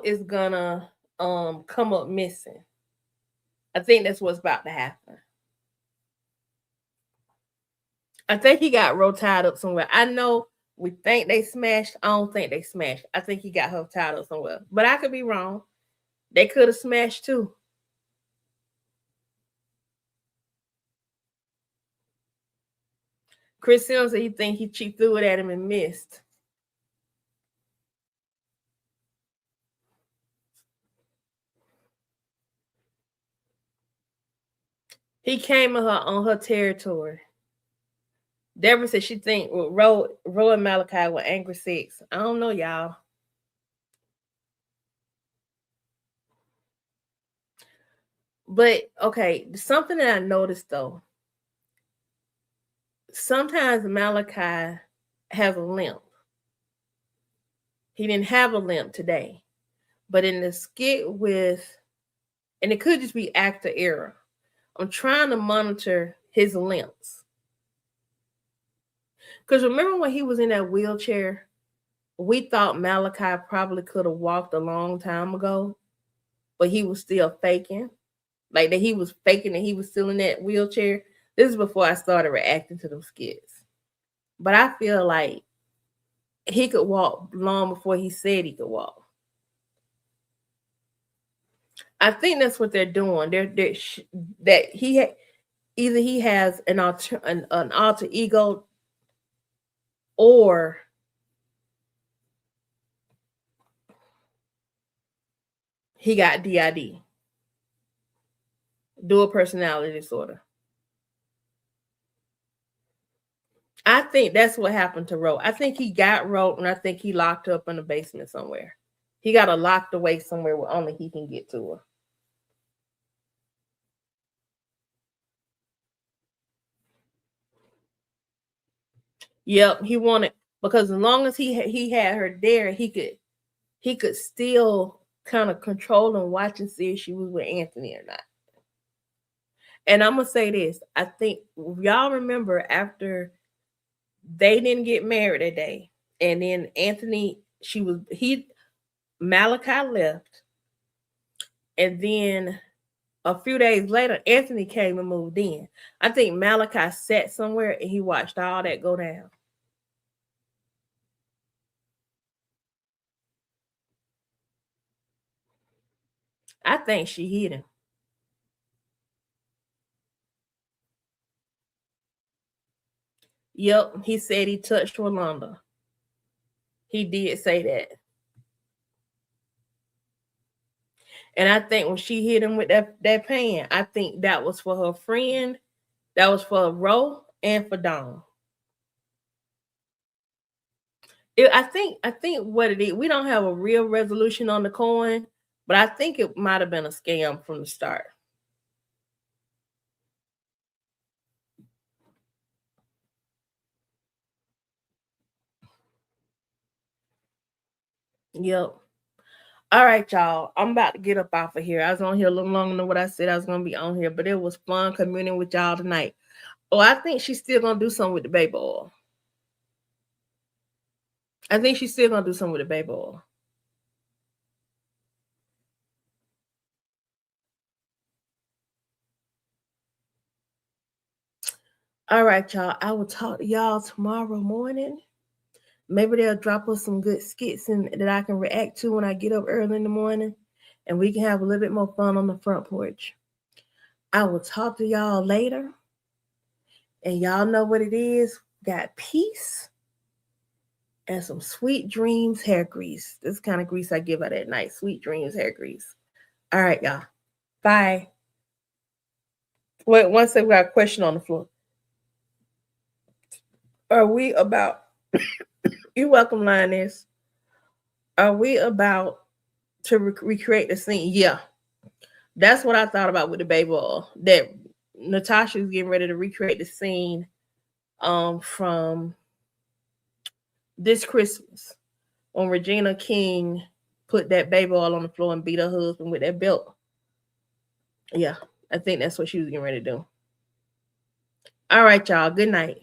is gonna come up missing. I think that's what's about to happen. I think he got Ro tied up somewhere. I know we think they smashed. I don't think they smashed. I think he got her tied up somewhere. But I could be wrong. They could have smashed too. Chris Sims said he think she threw it at him and missed. He came at her on her territory. Deborah said she think Ro and Malachi were angry sex. I don't know, y'all. But okay, something that I noticed though. Sometimes Malachi has a limp. He didn't have a limp today. But in the skit with, and it could just be actor error, I'm trying to monitor his limps. Because remember when he was in that wheelchair, we thought Malachi probably could have walked a long time ago, but he was still faking. Like that he was faking that he was still in that wheelchair. This is before I started reacting to them skits. But I feel like he could walk long before he said he could walk. I think that's what they're doing. That either he has an alter ego, or he got DID, dual personality disorder. I think that's what happened to Ro. I think he got Ro, and I think he locked her up in the basement somewhere. He got her locked away somewhere where only he can get to her. Yep, he wanted, because as long as he had her there, he could still kind of control and watch and see if she was with Anthony or not. And I'm gonna say this: I think y'all remember after they didn't get married that day, and then Malachi left, and then a few days later, Anthony came and moved in. I think Malachi sat somewhere and he watched all that go down. I think she hit him. Yep, he said he touched Rolanda. He did say that. And I think when she hit him with that pan, I think that was for her friend, that was for Ro, and for Dawn. I think what it is, we don't have a real resolution on the coin, but I think it might have been a scam from the start. Yep. All right, y'all. I'm about to get up off of here. I was on here a little longer than what I said I was gonna be on here, but it was fun communing with y'all tonight. Oh, I think she's still gonna do something with the baby oil. I think she's still gonna do something with the baby oil. All right, y'all. I will talk to y'all tomorrow morning. Maybe they'll drop us some good skits that I can react to when I get up early in the morning, and we can have a little bit more fun on the front porch. I will talk to y'all later. And y'all know what it is. Got peace and some Sweet Dreams hair grease. This kind of grease I give out at night. Sweet Dreams hair grease. All right, y'all. Bye. Wait, one second, we got a question on the floor. Are we about, you're welcome, Lioness. Are we about to recreate the scene? Yeah. That's what I thought about with the baby oil. That Natasha's getting ready to recreate the scene from this Christmas when Regina King put that baby oil on the floor and beat her husband with that belt. Yeah, I think that's what she was getting ready to do. All right, y'all. Good night.